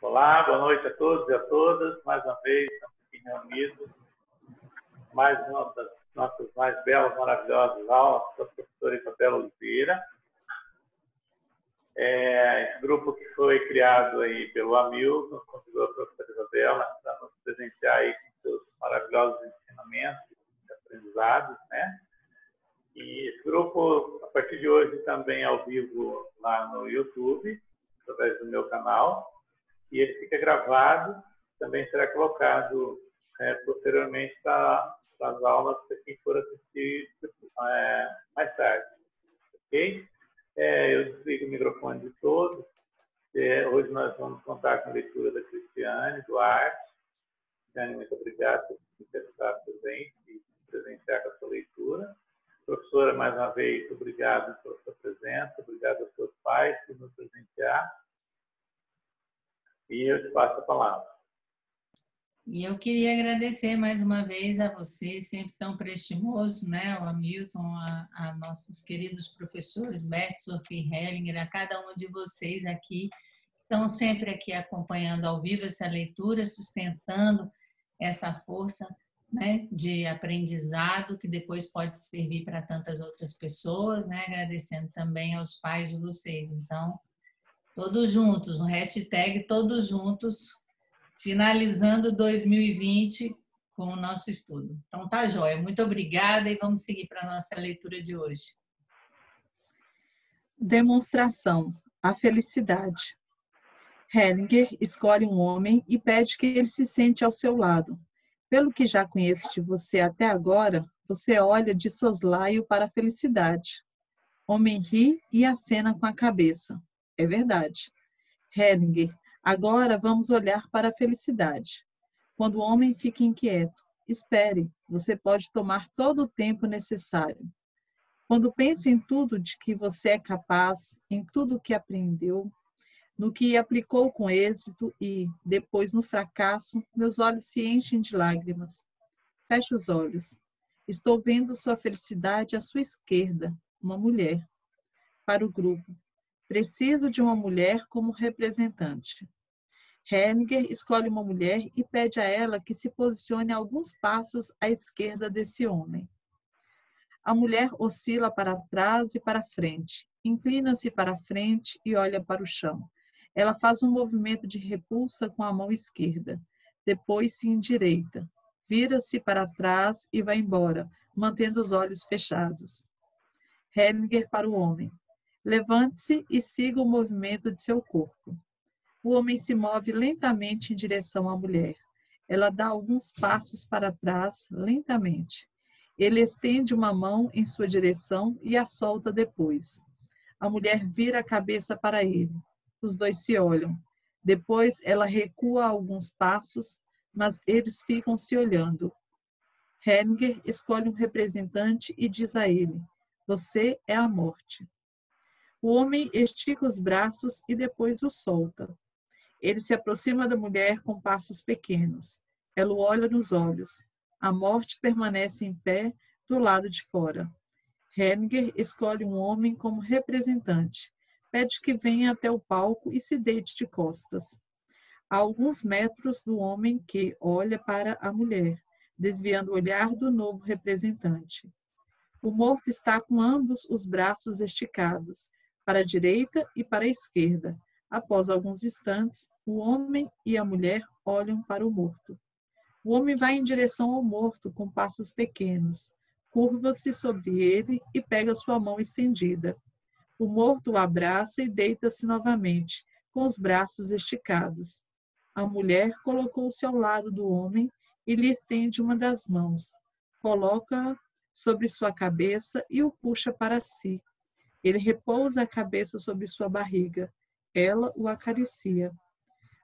Olá, boa noite a todos e a todas. Mais uma vez, estamos aqui reunidos. Mais uma das nossas mais belas, maravilhosas aulas com a professora Isabela Oliveira. Esse grupo que foi criado aí pelo Hamilton, convidou a professora Isabela para nos presentear aí com seus maravilhosos ensinamentos e aprendizados, né? E esse grupo, a partir de hoje, também é ao vivo lá no YouTube, através do meu canal. E ele fica gravado, também será colocado posteriormente para as aulas para quem for assistir mais tarde. Ok? Eu desligo o microfone de todos. Hoje nós vamos contar com a leitura da Cristiane Duarte. Cristiane, muito obrigado por ter estado presente e presenciar com a sua leitura. Professora, mais uma vez, obrigado pela sua presença, obrigado aos seus pais por nos presentear. E eu te passo a palavra. E eu queria agradecer mais uma vez a você, sempre tão prestimoso, né? O Hamilton, a nossos queridos professores, Bertsolf e Hellinger, a cada um de vocês aqui, que estão sempre aqui acompanhando ao vivo essa leitura, sustentando essa força, né, de aprendizado que depois pode servir para tantas outras pessoas, né? Agradecendo também aos pais de vocês. Então, todos juntos, no hashtag todos juntos, finalizando 2020 com o nosso estudo. Então tá joia, muito obrigada e vamos seguir para a nossa leitura de hoje. Demonstração, a felicidade. Hellinger escolhe um homem e pede que ele se sente ao seu lado. Pelo que já conheço de você até agora, você olha de soslaio para a felicidade. Homem ri e acena com a cabeça. É verdade. Hellinger, agora vamos olhar para a felicidade. Quando o homem fica inquieto, espere, você pode tomar todo o tempo necessário. Quando penso em tudo de que você é capaz, em tudo o que aprendeu, no que aplicou com êxito e, depois, no fracasso, meus olhos se enchem de lágrimas. Feche os olhos. Estou vendo sua felicidade à sua esquerda, uma mulher. Para o grupo. Preciso de uma mulher como representante. Hellinger escolhe uma mulher e pede a ela que se posicione alguns passos à esquerda desse homem. A mulher oscila para trás e para frente, inclina-se para frente e olha para o chão. Ela faz um movimento de repulsa com a mão esquerda, depois se endireita, vira-se para trás e vai embora, mantendo os olhos fechados. Hellinger para o homem. Levante-se e siga o movimento de seu corpo. O homem se move lentamente em direção à mulher. Ela dá alguns passos para trás, lentamente. Ele estende uma mão em sua direção e a solta depois. A mulher vira a cabeça para ele. Os dois se olham. Depois ela recua alguns passos, mas eles ficam se olhando. Hellinger escolhe um representante e diz a ele: você é a morte. O homem estica os braços e depois o solta. Ele se aproxima da mulher com passos pequenos. Ela o olha nos olhos. A morte permanece em pé do lado de fora. Hellinger escolhe um homem como representante. Pede que venha até o palco e se deite de costas. A alguns metros do homem que olha para a mulher, desviando o olhar do novo representante. O morto está com ambos os braços esticados, para a direita e para a esquerda. Após alguns instantes, o homem e a mulher olham para o morto. O homem vai em direção ao morto com passos pequenos, curva-se sobre ele e pega sua mão estendida. O morto o abraça e deita-se novamente, com os braços esticados. A mulher colocou-se ao lado do homem e lhe estende uma das mãos. Coloca-a sobre sua cabeça e o puxa para si. Ele repousa a cabeça sobre sua barriga. Ela o acaricia.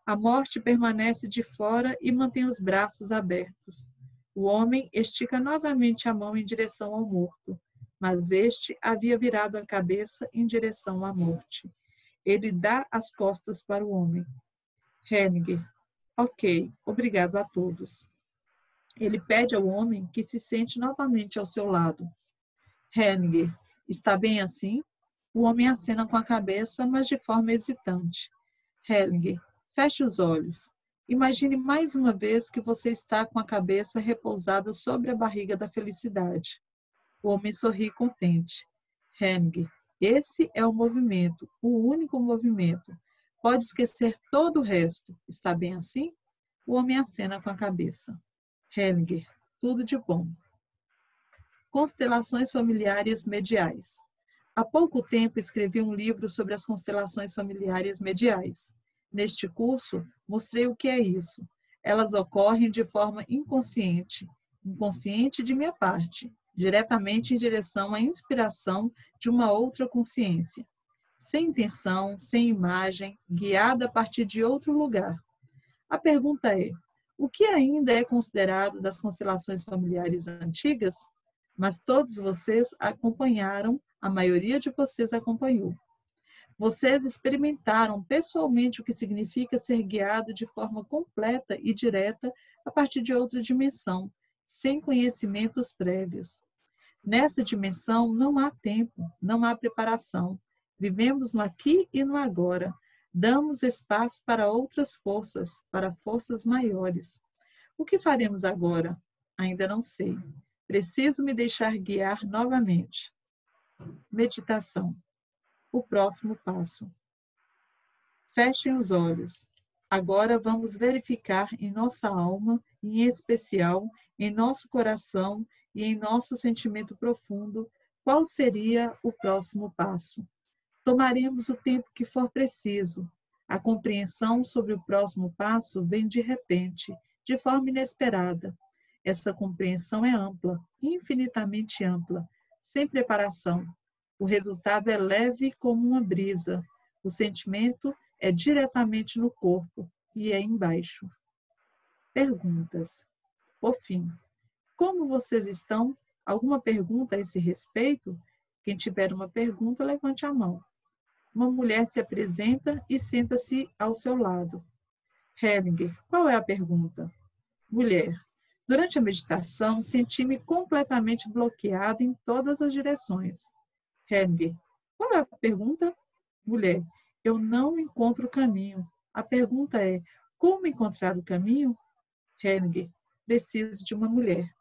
A morte permanece de fora e mantém os braços abertos. O homem estica novamente a mão em direção ao morto, mas este havia virado a cabeça em direção à morte. Ele dá as costas para o homem. Hellinger. Ok, obrigado a todos. Ele pede ao homem que se sente novamente ao seu lado. Hellinger. Está bem assim? O homem acena com a cabeça, mas de forma hesitante. Hellinger. Feche os olhos. Imagine mais uma vez que você está com a cabeça repousada sobre a barriga da felicidade. O homem sorri contente. Henning, esse é o movimento, o único movimento. Pode esquecer todo o resto. Está bem assim? O homem acena com a cabeça. Henning, tudo de bom. Constelações familiares mediais. Há pouco tempo escrevi um livro sobre as constelações familiares mediais. Neste curso, mostrei o que é isso. Elas ocorrem de forma inconsciente de minha parte, diretamente em direção à inspiração de uma outra consciência. Sem intenção, sem imagem, guiada a partir de outro lugar. A pergunta é: o que ainda é considerado das constelações familiares antigas? Mas todos vocês acompanharam, a maioria de vocês acompanhou. Vocês experimentaram pessoalmente o que significa ser guiado de forma completa e direta a partir de outra dimensão, sem conhecimentos prévios. Nessa dimensão não há tempo, não há preparação. Vivemos no aqui e no agora. Damos espaço para outras forças, para forças maiores. O que faremos agora? Ainda não sei. Preciso me deixar guiar novamente. Meditação. O próximo passo. Fechem os olhos. Agora vamos verificar em nossa alma, em especial em nosso coração e em nosso sentimento profundo, qual seria o próximo passo. Tomaremos o tempo que for preciso. A compreensão sobre o próximo passo vem de repente, de forma inesperada. Essa compreensão é ampla, infinitamente ampla, sem preparação. O resultado é leve como uma brisa. O sentimento é diretamente no corpo e é embaixo. Perguntas. Por fim, como vocês estão? Alguma pergunta a esse respeito? Quem tiver uma pergunta, levante a mão. Uma mulher se apresenta e senta-se ao seu lado. Henning, qual é a pergunta? Mulher. Durante a meditação, senti-me completamente bloqueado em todas as direções. Henning, qual é a pergunta? Mulher. Eu não encontro o caminho. A pergunta é, como encontrar o caminho? Henning, preciso de uma mulher.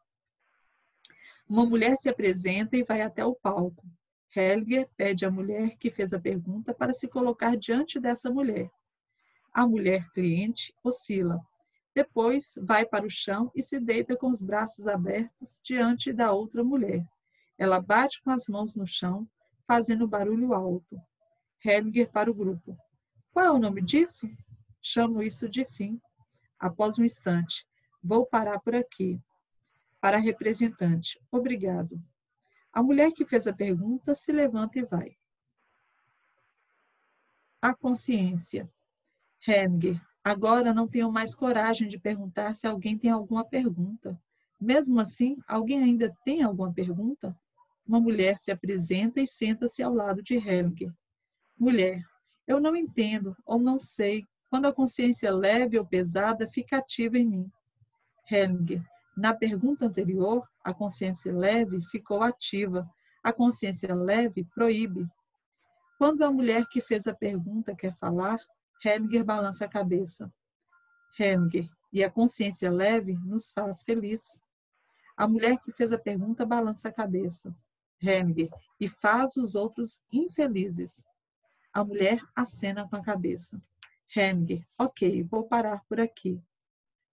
Uma mulher se apresenta e vai até o palco. Helger pede à mulher que fez a pergunta para se colocar diante dessa mulher. A mulher cliente oscila. Depois, vai para o chão e se deita com os braços abertos diante da outra mulher. Ela bate com as mãos no chão, fazendo barulho alto. Helger para o grupo. Qual é o nome disso? Chamo isso de fim. Após um instante, vou parar por aqui. Para a representante, obrigado. A mulher que fez a pergunta se levanta e vai. A consciência. Henning, agora não tenho mais coragem de perguntar se alguém tem alguma pergunta. Mesmo assim, alguém ainda tem alguma pergunta? Uma mulher se apresenta e senta-se ao lado de Henning. Mulher, eu não entendo ou não sei quando a consciência leve ou pesada fica ativa em mim. Henning, na pergunta anterior, a consciência leve ficou ativa. A consciência leve proíbe. Quando a mulher que fez a pergunta quer falar, Henning balança a cabeça. Henning, e a consciência leve nos faz feliz. A mulher que fez a pergunta balança a cabeça. Henning, e faz os outros infelizes. A mulher acena com a cabeça. Henning, ok, vou parar por aqui.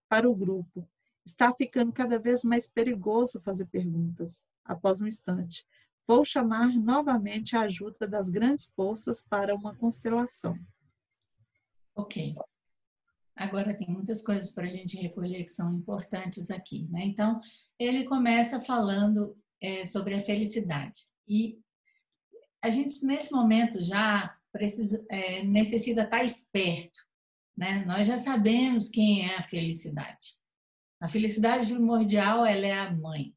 Para o grupo. Está ficando cada vez mais perigoso fazer perguntas. Após um instante, vou chamar novamente a ajuda das grandes forças para uma constelação. Ok. Agora tem muitas coisas para a gente recolher que são importantes aqui, né? Então, ele começa falando sobre a felicidade. E a gente, nesse momento, já necessita estar esperto, né? Nós já sabemos quem é a felicidade. A felicidade primordial, ela é a mãe.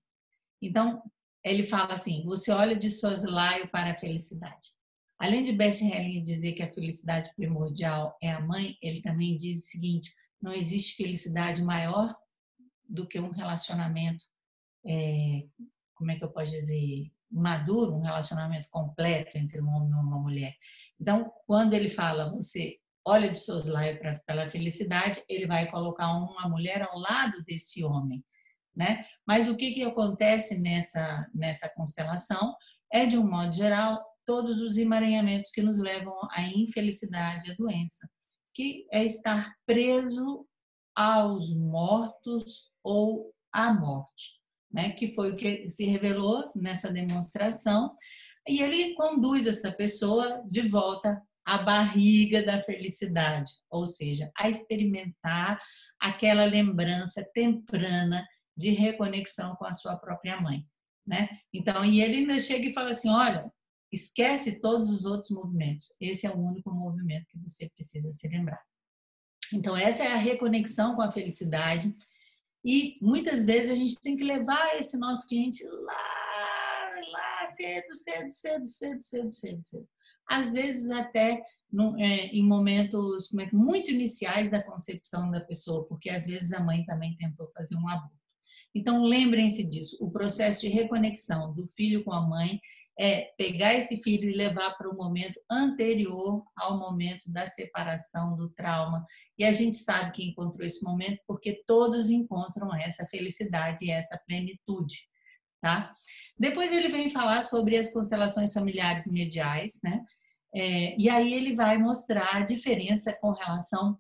Então, ele fala assim, você olha de soslaio para a felicidade. Além de Bert Hellinger dizer que a felicidade primordial é a mãe, ele também diz o seguinte, não existe felicidade maior do que um relacionamento, como é que eu posso dizer, maduro, um relacionamento completo entre um homem e uma mulher. Então, quando ele fala, você olha de soslaio pela felicidade, ele vai colocar uma mulher ao lado desse homem, né? Mas o que acontece nessa constelação é, de um modo geral, todos os emaranhamentos que nos levam à infelicidade, à doença, que é estar preso aos mortos ou à morte, né? Que foi o que se revelou nessa demonstração, e ele conduz essa pessoa de volta à barriga da felicidade, ou seja, a experimentar aquela lembrança temprana de reconexão com a sua própria mãe, né? Então, e ele ainda chega e fala assim, olha, esquece todos os outros movimentos, esse é o único movimento que você precisa se lembrar. Então, essa é a reconexão com a felicidade, e muitas vezes a gente tem que levar esse nosso cliente lá cedo. Às vezes até em momentos muito iniciais da concepção da pessoa, porque às vezes a mãe também tentou fazer um aborto. Então, lembrem-se disso, o processo de reconexão do filho com a mãe é pegar esse filho e levar para o momento anterior ao momento da separação, do trauma. E a gente sabe que encontrou esse momento porque todos encontram essa felicidade e essa plenitude, tá? Depois ele vem falar sobre as constelações familiares mediais, né? E aí ele vai mostrar a diferença com relação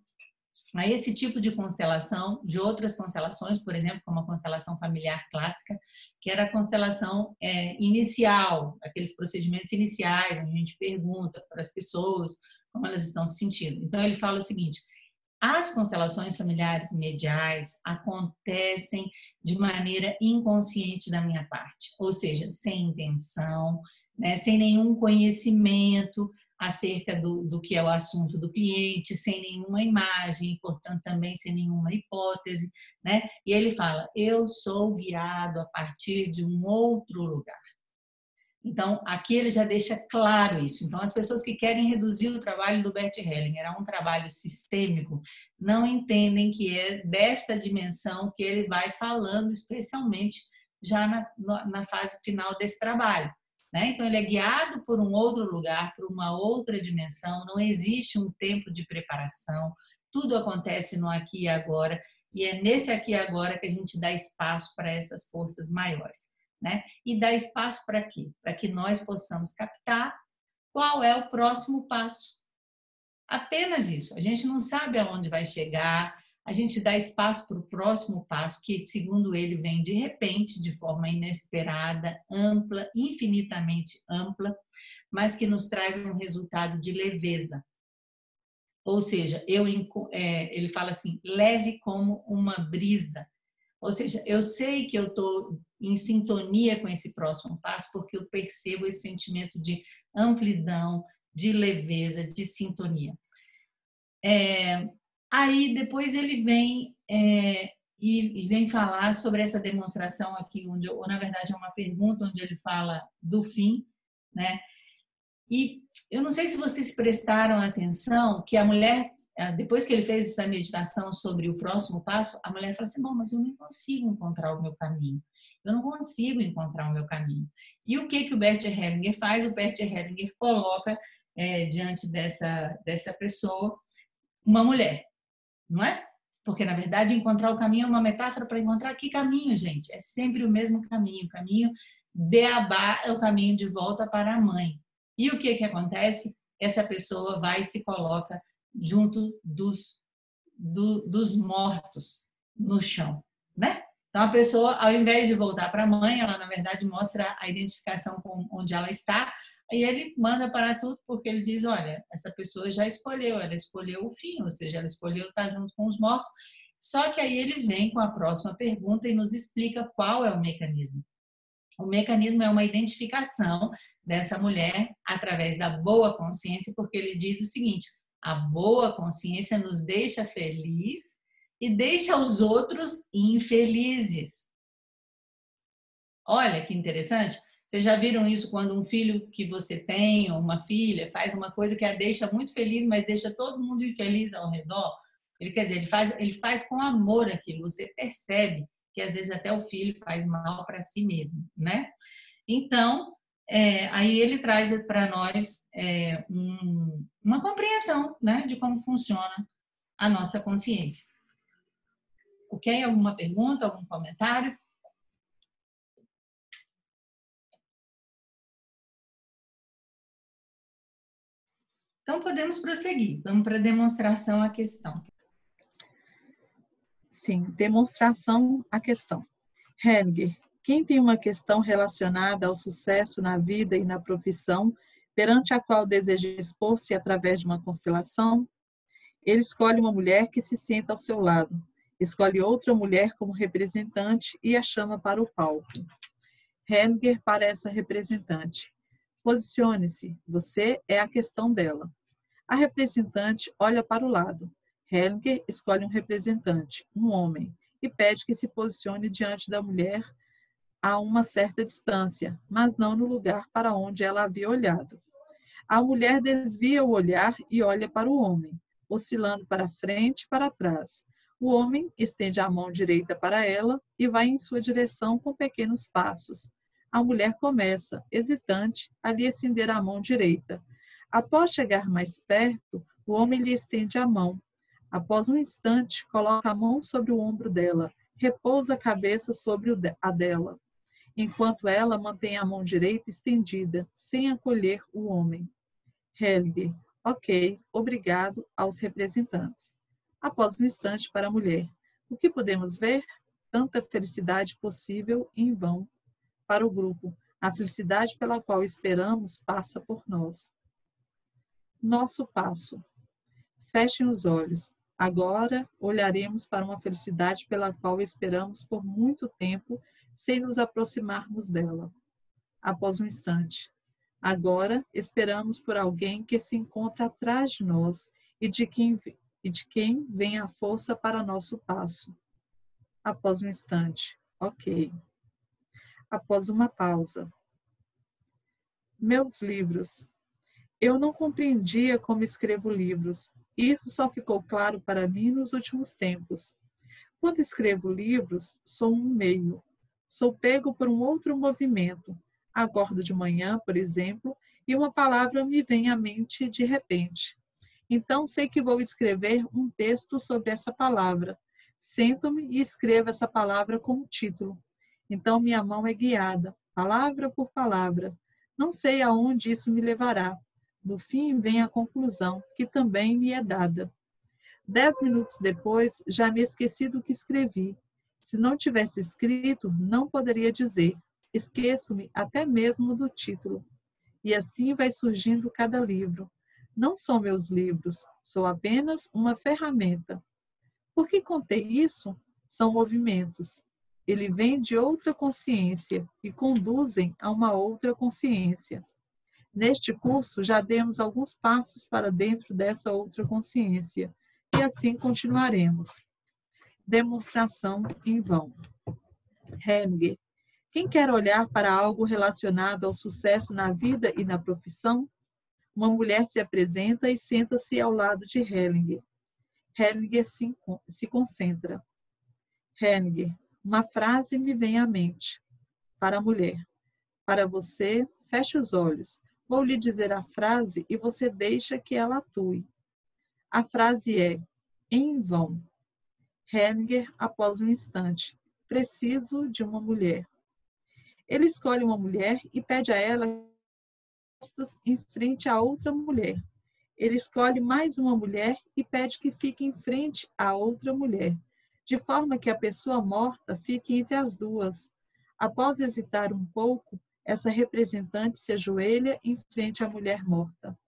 a esse tipo de constelação, de outras constelações, por exemplo, como a constelação familiar clássica, que era a constelação inicial, aqueles procedimentos iniciais, onde a gente pergunta para as pessoas como elas estão se sentindo. Então, ele fala o seguinte, as constelações familiares mediais acontecem de maneira inconsciente da minha parte, ou seja, sem intenção, né, sem nenhum conhecimento acerca do que é o assunto do cliente, sem nenhuma imagem, e, portanto, também sem nenhuma hipótese, né? E ele fala, eu sou guiado a partir de um outro lugar. Então, aqui ele já deixa claro isso. Então, as pessoas que querem reduzir o trabalho do Bert Hellinger a um trabalho sistêmico, não entendem que é desta dimensão que ele vai falando, especialmente já na fase final desse trabalho. Então, ele é guiado por um outro lugar, por uma outra dimensão, não existe um tempo de preparação, tudo acontece no aqui e agora, e é nesse aqui e agora que a gente dá espaço para essas forças maiores. E dá espaço para quê? Para que nós possamos captar qual é o próximo passo. Apenas isso, a gente não sabe aonde vai chegar, a gente dá espaço para o próximo passo, que, segundo ele, vem de repente, de forma inesperada, ampla, infinitamente ampla, mas que nos traz um resultado de leveza. Ou seja, ele fala assim, leve como uma brisa. Ou seja, eu sei que eu estou em sintonia com esse próximo passo porque eu percebo esse sentimento de amplidão, de leveza, de sintonia. Aí depois ele vem e vem falar sobre essa demonstração aqui, ou na verdade é uma pergunta onde ele fala do fim, né? E eu não sei se vocês prestaram atenção que a mulher, depois que ele fez essa meditação sobre o próximo passo, a mulher fala assim, bom, mas eu não consigo encontrar o meu caminho. Eu não consigo encontrar o meu caminho. E o que o Bert Hellinger faz? O Bert Hellinger coloca diante dessa pessoa uma mulher, não é? Porque, na verdade, encontrar o caminho é uma metáfora para encontrar que caminho, gente? É sempre o mesmo caminho. O caminho de Abá é o caminho de volta para a mãe. E o que acontece? Essa pessoa vai e se coloca junto dos mortos no chão, né? Então, a pessoa, ao invés de voltar para a mãe, ela, na verdade, mostra a identificação com onde ela está, e ele manda parar tudo porque ele diz, olha, essa pessoa já escolheu, ela escolheu o fim, ou seja, ela escolheu estar junto com os mortos. Só que aí ele vem com a próxima pergunta e nos explica qual é o mecanismo. O mecanismo é uma identificação dessa mulher através da boa consciência, porque ele diz o seguinte, a boa consciência nos deixa feliz e deixa os outros infelizes. Olha que interessante. Vocês já viram isso quando um filho que você tem, ou uma filha, faz uma coisa que a deixa muito feliz, mas deixa todo mundo infeliz ao redor? Quer dizer, ele faz com amor aquilo. Você percebe que às vezes até o filho faz mal para si mesmo, né? Então, aí ele traz para nós uma compreensão, né, de como funciona a nossa consciência. Ok? Alguma pergunta, algum comentário? Então, podemos prosseguir. Vamos para a demonstração à questão. Sim, demonstração à questão. Hellinger, quem tem uma questão relacionada ao sucesso na vida e na profissão, perante a qual deseja expor-se através de uma constelação, ele escolhe uma mulher que se senta ao seu lado, escolhe outra mulher como representante e a chama para o palco. Hellinger para essa representante. Posicione-se, você é a questão dela. A representante olha para o lado. Hellinger escolhe um representante, um homem, e pede que se posicione diante da mulher a uma certa distância, mas não no lugar para onde ela havia olhado. A mulher desvia o olhar e olha para o homem, oscilando para frente e para trás. O homem estende a mão direita para ela e vai em sua direção com pequenos passos. A mulher começa, hesitante, a lhe estender a mão direita. Após chegar mais perto, o homem lhe estende a mão. Após um instante, coloca a mão sobre o ombro dela, repousa a cabeça sobre a dela, enquanto ela mantém a mão direita estendida, sem acolher o homem. Hellinger, ok, obrigado aos representantes. Após um instante para a mulher, o que podemos ver? Tanta felicidade possível em vão. Para o grupo, a felicidade pela qual esperamos passa por nós. Nosso passo. Fechem os olhos. Agora olharemos para uma felicidade pela qual esperamos por muito tempo sem nos aproximarmos dela. Após um instante. Agora esperamos por alguém que se encontra atrás de nós e de quem vem a força para nosso passo. Após um instante. Ok. Após uma pausa. Meus livros. Eu não compreendia como escrevo livros. Isso só ficou claro para mim nos últimos tempos. Quando escrevo livros, sou um meio. Sou pego por um outro movimento. Acordo de manhã, por exemplo, e uma palavra me vem à mente de repente. Então sei que vou escrever um texto sobre essa palavra. Sento-me e escrevo essa palavra como título. Então minha mão é guiada, palavra por palavra. Não sei aonde isso me levará. No fim vem a conclusão, que também me é dada. 10 minutos depois, já me esqueci do que escrevi. Se não tivesse escrito, não poderia dizer. Esqueço-me até mesmo do título. E assim vai surgindo cada livro. Não são meus livros, sou apenas uma ferramenta. Por que contei isso? São movimentos. Ele vem de outra consciência e conduzem a uma outra consciência. Neste curso, já demos alguns passos para dentro dessa outra consciência, e assim continuaremos. Demonstração em vão. Hellinger, quem quer olhar para algo relacionado ao sucesso na vida e na profissão? Uma mulher se apresenta e senta-se ao lado de Hellinger. Hellinger se concentra. Hellinger, uma frase me vem à mente. Para a mulher. Para você, feche os olhos. Vou lhe dizer a frase e você deixa que ela atue. A frase é, em vão. Hellinger, após um instante, preciso de uma mulher. Ele escolhe uma mulher e pede a ela em frente a outra mulher. Ele escolhe mais uma mulher e pede que fique em frente a outra mulher, de forma que a pessoa morta fique entre as duas. Após hesitar um pouco, essa representante se ajoelha em frente à mulher morta.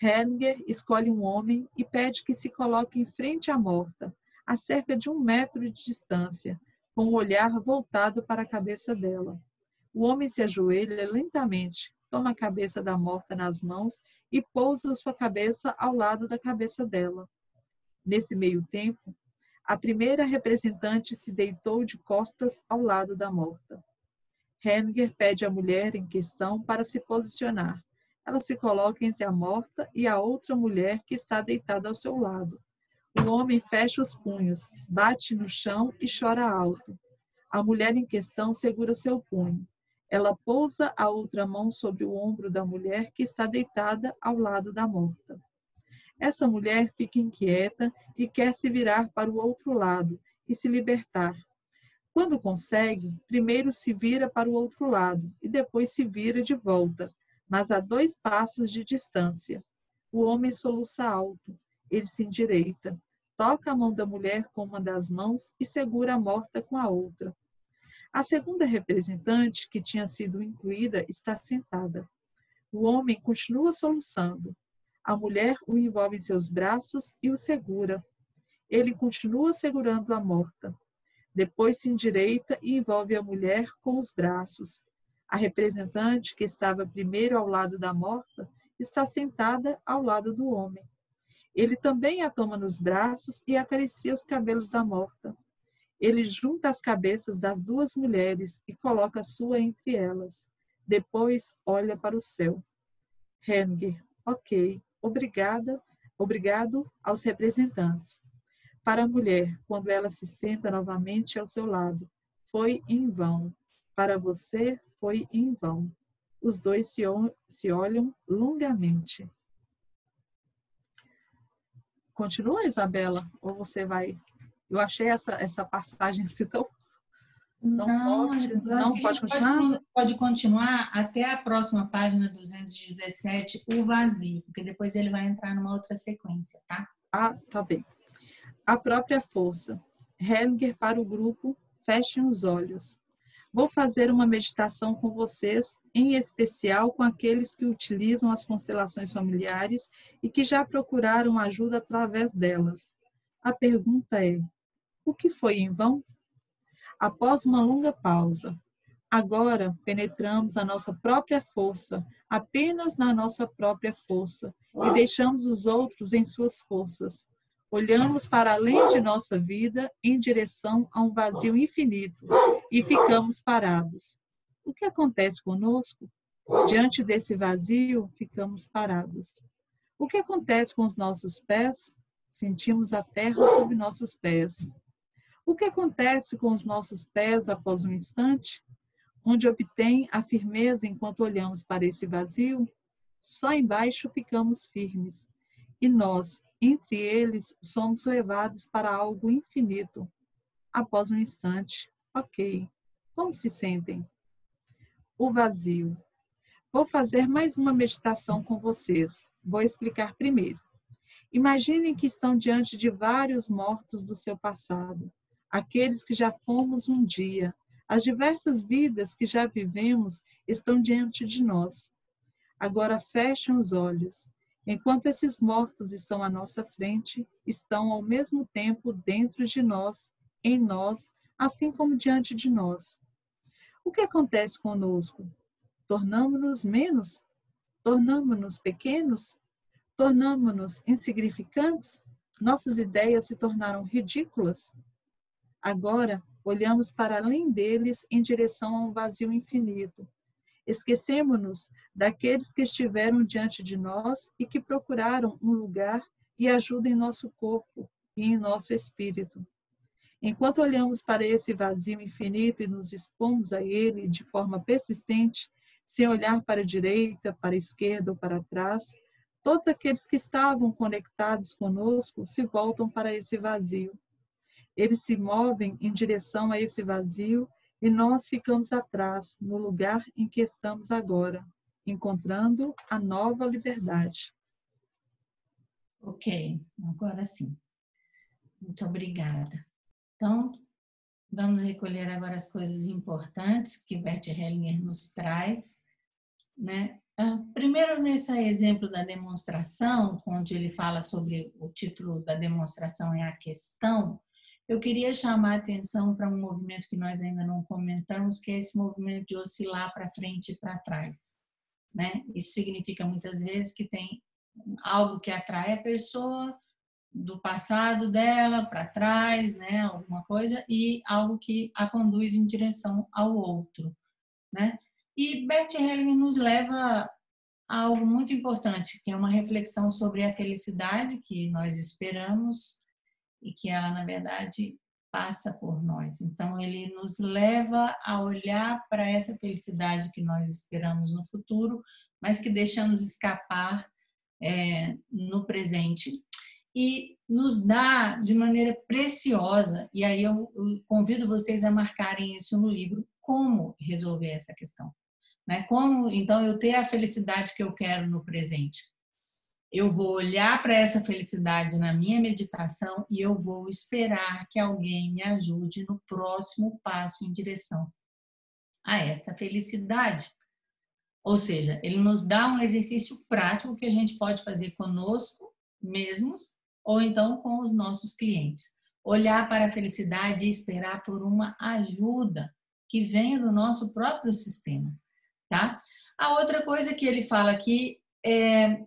Hellinger escolhe um homem e pede que se coloque em frente à morta, a cerca de 1 metro de distância, com o olhar voltado para a cabeça dela. O homem se ajoelha lentamente, toma a cabeça da morta nas mãos e pousa sua cabeça ao lado da cabeça dela. Nesse meio tempo, a primeira representante se deitou de costas ao lado da morta. Hellinger pede à mulher em questão para se posicionar. Ela se coloca entre a morta e a outra mulher que está deitada ao seu lado. O homem fecha os punhos, bate no chão e chora alto. A mulher em questão segura seu punho. Ela pousa a outra mão sobre o ombro da mulher que está deitada ao lado da morta. Essa mulher fica inquieta e quer se virar para o outro lado e se libertar. Quando consegue, primeiro se vira para o outro lado e depois se vira de volta, mas a 2 passos de distância. O homem soluça alto. Ele se endireita, toca a mão da mulher com uma das mãos e segura a morta com a outra. A segunda representante, que tinha sido incluída, está sentada. O homem continua soluçando. A mulher o envolve em seus braços e o segura. Ele continua segurando a morta. Depois se endireita e envolve a mulher com os braços. A representante, que estava primeiro ao lado da morta, está sentada ao lado do homem. Ele também a toma nos braços e acaricia os cabelos da morta. Ele junta as cabeças das 2 mulheres e coloca a sua entre elas. Depois olha para o céu. Hellinger, ok, obrigado aos representantes. Para a mulher, quando ela se senta novamente ao seu lado, foi em vão. Para você, foi em vão. Os dois se olham longamente. Continua, Isabela? Ou você vai... Eu achei essa passagem assim tão forte. Não, pode continuar? Pode continuar até a próxima página 217, o vazio, porque depois ele vai entrar numa outra sequência, tá? Ah, tá bem. A própria força. Hellinger para o grupo, fechem os olhos. Vou fazer uma meditação com vocês, em especial com aqueles que utilizam as constelações familiares e que já procuraram ajuda através delas. A pergunta é: o que foi em vão? Após uma longa pausa, agora penetramos a nossa própria força, apenas na nossa própria força, e deixamos os outros em suas forças. Olhamos para além de nossa vida em direção a um vazio infinito e ficamos parados. O que acontece conosco? Diante desse vazio, ficamos parados. O que acontece com os nossos pés? Sentimos a terra sob nossos pés. O que acontece com os nossos pés após um instante? Onde obtém a firmeza enquanto olhamos para esse vazio? Só embaixo ficamos firmes. E nós, entre eles, somos levados para algo infinito. Após um instante, ok. Como se sentem? O vazio. Vou fazer mais uma meditação com vocês. Vou explicar primeiro. Imaginem que estão diante de vários mortos do seu passado, aqueles que já fomos um dia. As diversas vidas que já vivemos estão diante de nós. Agora fechem os olhos. Enquanto esses mortos estão à nossa frente, estão ao mesmo tempo dentro de nós, em nós, assim como diante de nós. O que acontece conosco? Tornamo-nos menos? Tornamo-nos pequenos? Tornamo-nos insignificantes? Nossas ideias se tornaram ridículas? Agora, olhamos para além deles em direção a um vazio infinito. Esquecemos-nos daqueles que estiveram diante de nós e que procuraram um lugar e ajuda em nosso corpo e em nosso espírito. Enquanto olhamos para esse vazio infinito e nos expomos a ele de forma persistente, sem olhar para a direita, para a esquerda ou para trás, todos aqueles que estavam conectados conosco se voltam para esse vazio. Eles se movem em direção a esse vazio e nós ficamos atrás, no lugar em que estamos agora, encontrando a nova liberdade. Ok, agora sim. Muito obrigada. Então, vamos recolher agora as coisas importantes que Bert Hellinger nos traz, né? Primeiro, nesse exemplo da demonstração, onde ele fala sobre o título da demonstração é a questão, eu queria chamar a atenção para um movimento que nós ainda não comentamos, que é esse movimento de oscilar para frente e para trás, né? Isso significa muitas vezes que tem algo que atrai a pessoa do passado dela para trás, né? Alguma coisa, e algo que a conduz em direção ao outro, né? E Bert Hellinger nos leva a algo muito importante, que é uma reflexão sobre a felicidade que nós esperamos e que ela, na verdade, passa por nós. Então, ele nos leva a olhar para essa felicidade que nós esperamos no futuro, mas que deixamos escapar no presente e nos dá de maneira preciosa, e aí eu convido vocês a marcarem isso no livro, como resolver essa questão, né? Como, então, eu ter a felicidade que eu quero no presente. Eu vou olhar para essa felicidade na minha meditação e eu vou esperar que alguém me ajude no próximo passo em direção a esta felicidade. Ou seja, ele nos dá um exercício prático que a gente pode fazer conosco mesmos ou então com os nossos clientes. Olhar para a felicidade e esperar por uma ajuda que venha do nosso próprio sistema, tá? A outra coisa que ele fala aqui é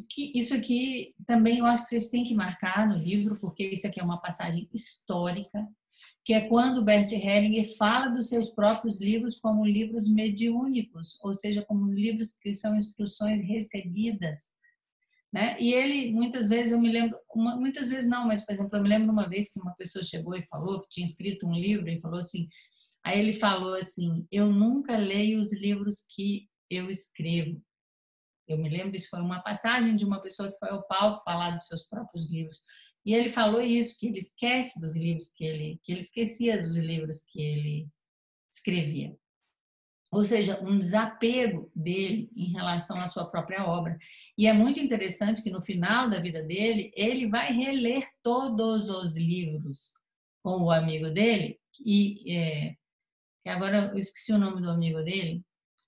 que isso aqui também eu acho que vocês têm que marcar no livro, porque isso aqui é uma passagem histórica, que é quando Bert Hellinger fala dos seus próprios livros como livros mediúnicos, ou seja, como livros que são instruções recebidas, né? E ele, muitas vezes, eu me lembro, muitas vezes não, mas, por exemplo, eu me lembro uma vez que uma pessoa chegou e falou que tinha escrito um livro e falou assim, aí ele falou assim, eu nunca leio os livros que eu escrevo. Eu me lembro, isso foi uma passagem de uma pessoa que foi ao palco falar dos seus próprios livros. E ele falou isso, que ele esquece dos livros que ele esquecia dos livros que ele escrevia. Ou seja, um desapego dele em relação à sua própria obra. E é muito interessante que no final da vida dele, ele vai reler todos os livros com o amigo dele, e agora eu esqueci o nome do amigo dele,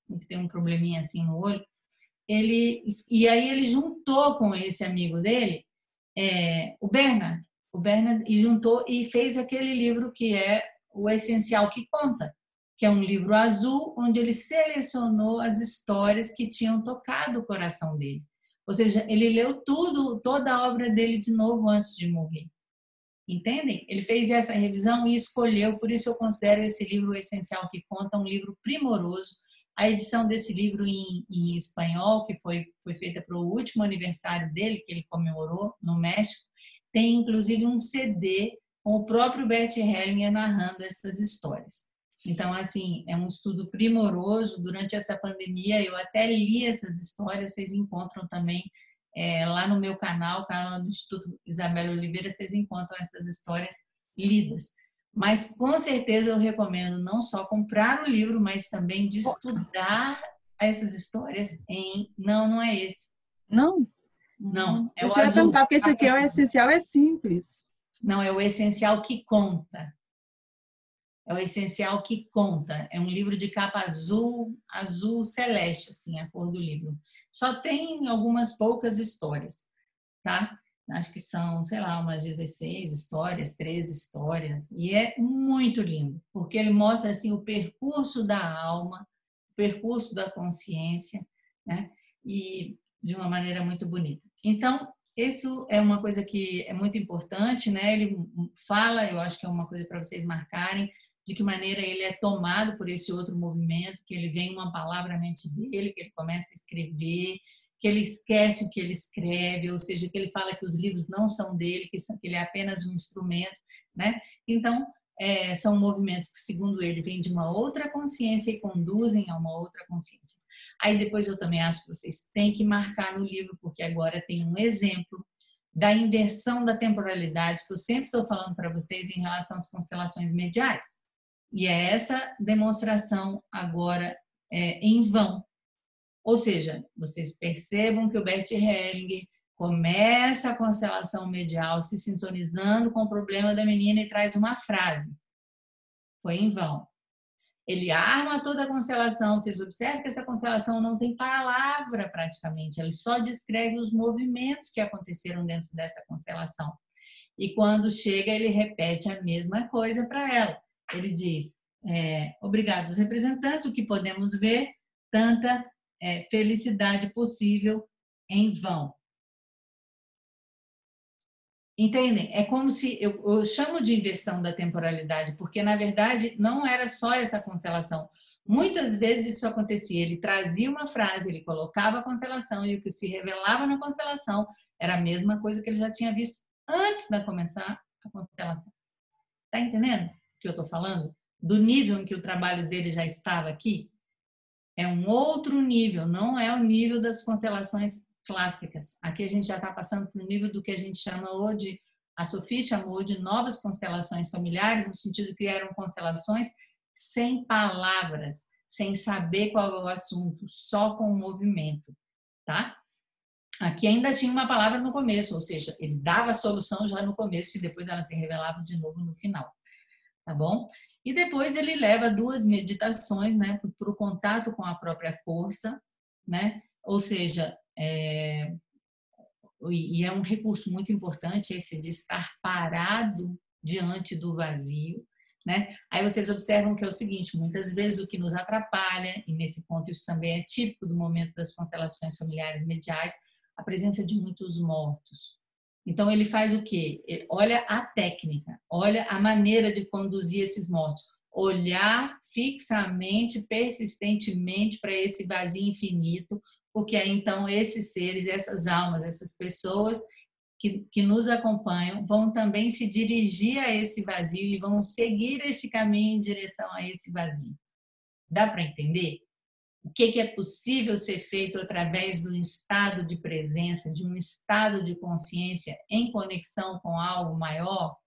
que tem um probleminha assim no olho, e aí ele juntou com esse amigo dele, o Bernard, e juntou e fez aquele livro que é O Essencial que Conta, que é um livro azul, onde ele selecionou as histórias que tinham tocado o coração dele. Ou seja, ele leu toda a obra dele de novo antes de morrer. Entendem? Ele fez essa revisão e escolheu, por isso eu considero esse livro O Essencial que Conta um livro primoroso. A edição desse livro em espanhol, que foi feita para o último aniversário dele, que ele comemorou no México, tem inclusive um CD com o próprio Bert Hellinger narrando essas histórias. Então, assim, é um estudo primoroso. Durante essa pandemia, eu até li essas histórias, vocês encontram também lá no meu canal do Instituto Isabel Oliveira, vocês encontram essas histórias lidas. Mas, com certeza, eu recomendo não só comprar o livro, mas também de estudar essas histórias em... Não é esse. Não? Não, é eu o ia azul. perguntar, porque esse aqui é o essencial, é simples. Não, é o Essencial que Conta. É o Essencial que Conta. É um livro de capa azul celeste, assim, a cor do livro. Só tem algumas poucas histórias, tá? Acho que são, sei lá, umas 16 histórias, 13 histórias. E é muito lindo, porque ele mostra, assim, o percurso da alma, o percurso da consciência, né? E de uma maneira muito bonita. Então, isso é uma coisa que é muito importante, né? Ele fala, eu acho que é uma coisa para vocês marcarem, de que maneira ele é tomado por esse outro movimento, que ele vem uma palavra à mente dele, que ele começa a escrever, que ele esquece o que ele escreve, ou seja, que ele fala que os livros não são dele, que ele é apenas um instrumento, né? Então, são movimentos que, segundo ele, vêm de uma outra consciência e conduzem a uma outra consciência. Aí depois eu também acho que vocês têm que marcar no livro, porque agora tem um exemplo da inversão da temporalidade, que eu sempre estou falando para vocês em relação às constelações mediais. E é essa demonstração agora em vão. Ou seja, vocês percebam que o Bert Hellinger começa a constelação medial se sintonizando com o problema da menina e traz uma frase. Foi em vão. Ele arma toda a constelação. Vocês observam que essa constelação não tem palavra praticamente. Ele só descreve os movimentos que aconteceram dentro dessa constelação. E quando chega, ele repete a mesma coisa para ela. Ele diz, obrigado, representantes, o que podemos ver, tanta felicidade possível em vão. Entendem? É como se, eu chamo de inversão da temporalidade, porque, na verdade, não era só essa constelação. Muitas vezes isso acontecia, ele trazia uma frase, ele colocava a constelação e o que se revelava na constelação era a mesma coisa que ele já tinha visto antes de começar a constelação. Está entendendo o que eu estou falando? Do nível em que o trabalho dele já estava aqui? É um outro nível, não é o nível das constelações clássicas. Aqui a gente já está passando para o nível do que a gente chamou de, a Sophie chamou de novas constelações familiares, no sentido que eram constelações sem palavras, sem saber qual é o assunto, só com o movimento, tá? Aqui ainda tinha uma palavra no começo, ou seja, ele dava a solução já no começo e depois ela se revelava de novo no final, tá bom? E depois ele leva 2 meditações, né, para o contato com a própria força, né? Ou seja, e é um recurso muito importante esse de estar parado diante do vazio, né? Aí vocês observam que é o seguinte, muitas vezes o que nos atrapalha, e nesse ponto isso também é típico do momento das constelações familiares mediais, a presença de muitos mortos. Então ele faz o quê? Ele olha a técnica, olha a maneira de conduzir esses mortos, olhar fixamente, persistentemente para esse vazio infinito, porque aí então esses seres, essas almas, essas pessoas que nos acompanham vão também se dirigir a esse vazio e vão seguir esse caminho em direção a esse vazio. Dá para entender? O que é possível ser feito através de um estado de presença, de um estado de consciência em conexão com algo maior?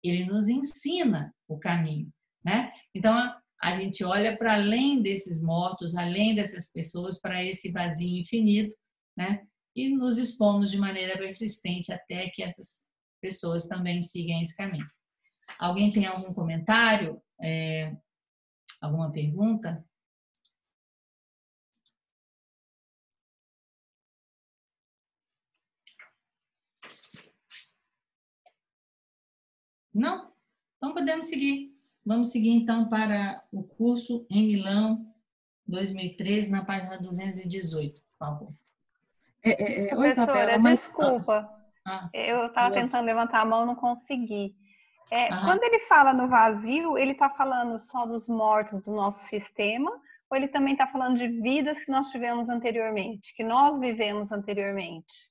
Ele nos ensina o caminho, né? Então, a gente olha para além desses mortos, além dessas pessoas, para esse vazio infinito, né? E nos expomos de maneira persistente até que essas pessoas também sigam esse caminho. Alguém tem algum comentário? Alguma pergunta? Não? Então podemos seguir. Vamos seguir então para o curso em Milão 2013, na página 218, por favor. Oi, Isabela, mas... desculpa. Eu estava tentando levantar a mão, não consegui. Quando ele fala no vazio, ele está falando só dos mortos do nosso sistema, ou ele também está falando de vidas que nós tivemos anteriormente, que nós vivemos anteriormente?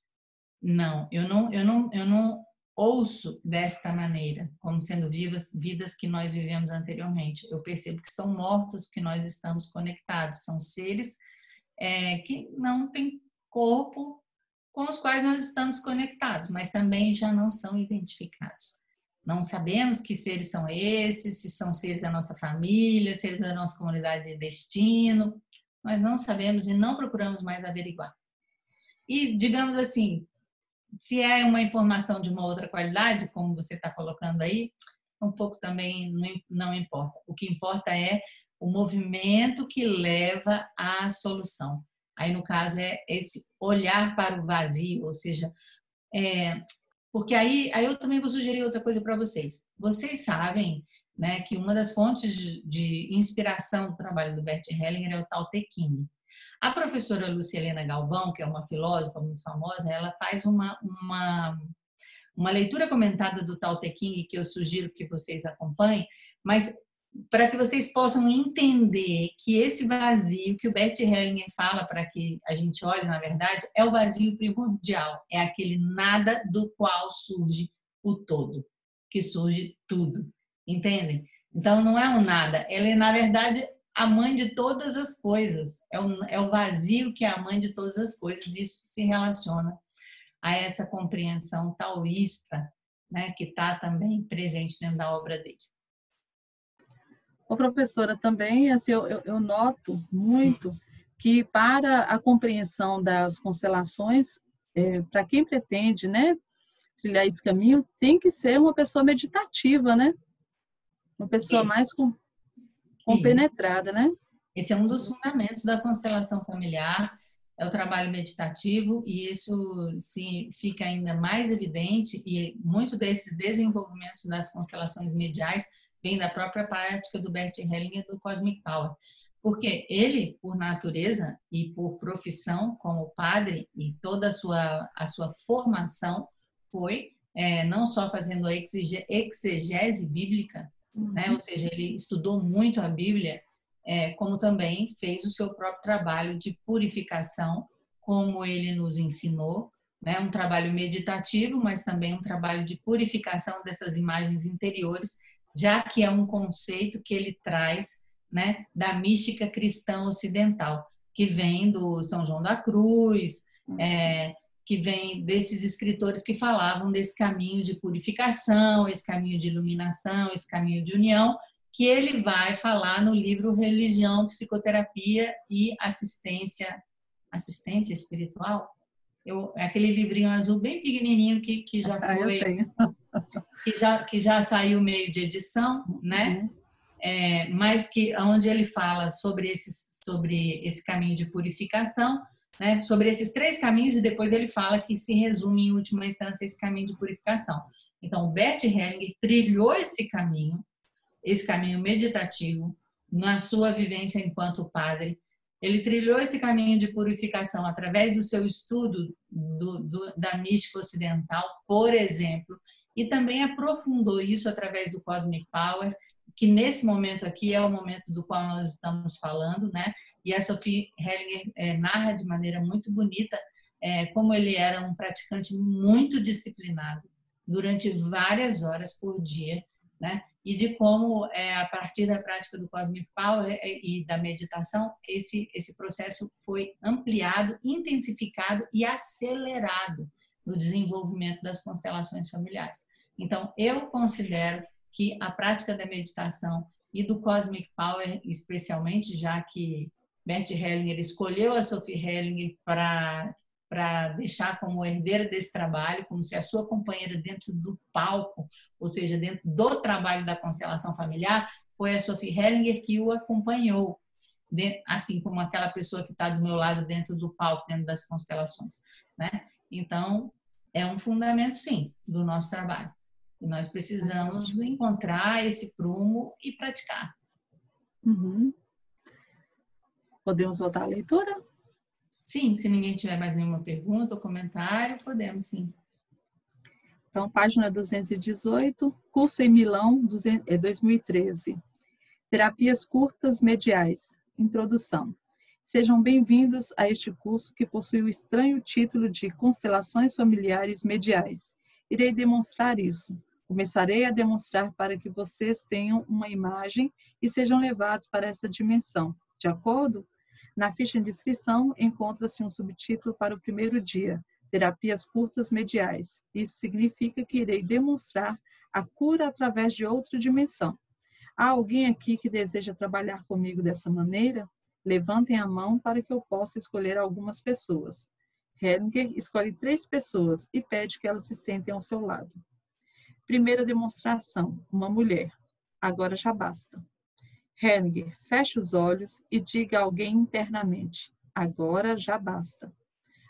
Não, eu não ouço desta maneira, como sendo vidas que nós vivemos anteriormente. Eu percebo que são mortos que nós estamos conectados, são seres que não têm corpo com os quais nós estamos conectados, mas também já não são identificados. Não sabemos que seres são esses, se são seres da nossa família, seres da nossa comunidade de destino. Nós não sabemos e não procuramos mais averiguar. E, digamos assim, se é uma informação de uma outra qualidade, como você está colocando aí, um pouco também não importa. O que importa é o movimento que leva à solução. Aí, no caso, é esse olhar para o vazio, ou seja, porque aí eu também vou sugerir outra coisa para vocês. Vocês sabem, né, que uma das fontes de inspiração do trabalho do Bert Hellinger é o Tao Te Ching. A professora Lúcia Helena Galvão, que é uma filósofa muito famosa, ela faz uma leitura comentada do Tao Te Ching, que eu sugiro que vocês acompanhem, mas para que vocês possam entender que esse vazio que o Bert Hellinger fala para que a gente olhe, na verdade, é o vazio primordial, é aquele nada do qual surge o todo, que surge tudo, entendem? Então, não é um nada, ela é, na verdade, a mãe de todas as coisas, é o vazio que é a mãe de todas as coisas, e isso se relaciona a essa compreensão taoísta, né, que está também presente dentro da obra dele. Ô, professora, também assim, eu noto muito que para a compreensão das constelações, para quem pretende, né, trilhar esse caminho, tem que ser uma pessoa meditativa, né? Uma pessoa mais compenetrada, né? Esse é um dos fundamentos da constelação familiar, é o trabalho meditativo, e isso fica ainda mais evidente, e muito desses desenvolvimentos das constelações mediais vem da própria prática do Bert Hellinger do Cosmic Power. Porque ele, por natureza e por profissão como padre, e toda a sua formação foi não só fazendo a exegese bíblica, né? Ou seja, ele estudou muito a Bíblia, como também fez o seu próprio trabalho de purificação, como ele nos ensinou, né? Um trabalho meditativo, mas também um trabalho de purificação dessas imagens interiores, já que é um conceito que ele traz, né, da mística cristã ocidental, que vem do São João da Cruz, que vem desses escritores que falavam desse caminho de purificação, esse caminho de iluminação, esse caminho de união, que ele vai falar no livro Religião, Psicoterapia e Assistência Espiritual. É aquele livrinho azul bem pequenininho que já foi, que já saiu meio de edição, né? Mas onde ele fala sobre esse caminho de purificação, né? Sobre esses 3 caminhos, e depois ele fala que se resume em última instância esse caminho de purificação. Então, o Bert Hellinger trilhou esse caminho meditativo na sua vivência enquanto padre. Ele trilhou esse caminho de purificação através do seu estudo da mística ocidental, por exemplo, e também aprofundou isso através do Cosmic Power, que nesse momento aqui é o momento do qual nós estamos falando, né? E a Sophie Hellinger narra de maneira muito bonita como ele era um praticante muito disciplinado durante várias horas por dia, né? E de como, a partir da prática do Cosmic Power e da meditação, esse processo foi ampliado, intensificado e acelerado no desenvolvimento das constelações familiares. Então, eu considero que a prática da meditação e do Cosmic Power, especialmente, já que Bert Hellinger escolheu a Sophie Hellinger para deixar como herdeira desse trabalho, como se a sua companheira dentro do palco, ou seja, dentro do trabalho da constelação familiar, foi a Sophie Hellinger que o acompanhou, assim como aquela pessoa que está do meu lado dentro do palco, dentro das constelações, né? Então, é um fundamento, sim, do nosso trabalho. E nós precisamos encontrar esse prumo e praticar. Podemos voltar à leitura? Sim, se ninguém tiver mais nenhuma pergunta ou comentário, podemos sim. Então, página 218, curso em Milão, 2013. Terapias curtas mediais. Introdução. Sejam bem-vindos a este curso que possui o estranho título de Constelações Familiares Mediais. Irei demonstrar isso. Começarei a demonstrar para que vocês tenham uma imagem e sejam levados para essa dimensão. De acordo? Na ficha de inscrição encontra-se um subtítulo para o primeiro dia, Terapias Curtas Mediais. Isso significa que irei demonstrar a cura através de outra dimensão. Há alguém aqui que deseja trabalhar comigo dessa maneira? Levantem a mão para que eu possa escolher algumas pessoas. Hellinger escolhe 3 pessoas e pede que elas se sentem ao seu lado. Primeira demonstração, uma mulher. Agora já basta. Hellinger, feche os olhos e diga a alguém internamente, agora já basta.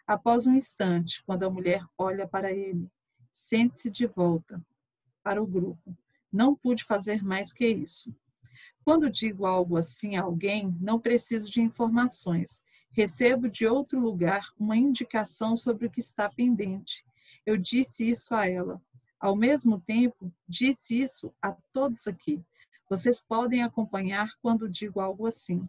Após um instante, quando a mulher olha para ele, sente-se de volta para o grupo. Não pude fazer mais que isso. Quando digo algo assim a alguém, não preciso de informações. Recebo de outro lugar uma indicação sobre o que está pendente. Eu disse isso a ela. Ao mesmo tempo, disse isso a todos aqui. Vocês podem acompanhar quando digo algo assim.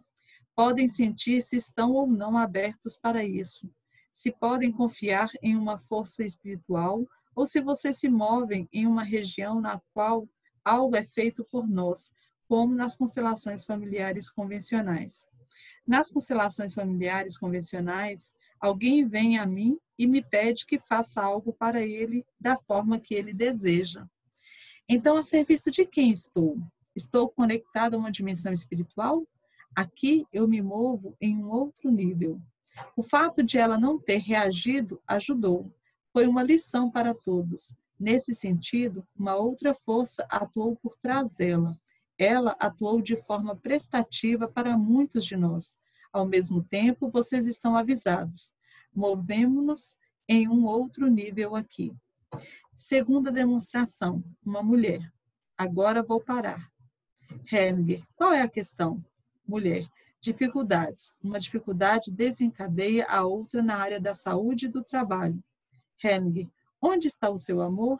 Podem sentir se estão ou não abertos para isso. Se podem confiar em uma força espiritual ou se vocês se movem em uma região na qual algo é feito por nós, como nas constelações familiares convencionais. Nas constelações familiares convencionais, alguém vem a mim e me pede que faça algo para ele da forma que ele deseja. Então, a serviço de quem estou? Estou conectado a uma dimensão espiritual? Aqui eu me movo em um outro nível. O fato de ela não ter reagido ajudou. Foi uma lição para todos. Nesse sentido, uma outra força atuou por trás dela. Ela atuou de forma prestativa para muitos de nós. Ao mesmo tempo, vocês estão avisados. Movemos-nos em um outro nível aqui. Segunda demonstração, uma mulher. Agora vou parar. Hellinger, qual é a questão? Mulher, dificuldades. Uma dificuldade desencadeia a outra na área da saúde e do trabalho. Hellinger, onde está o seu amor?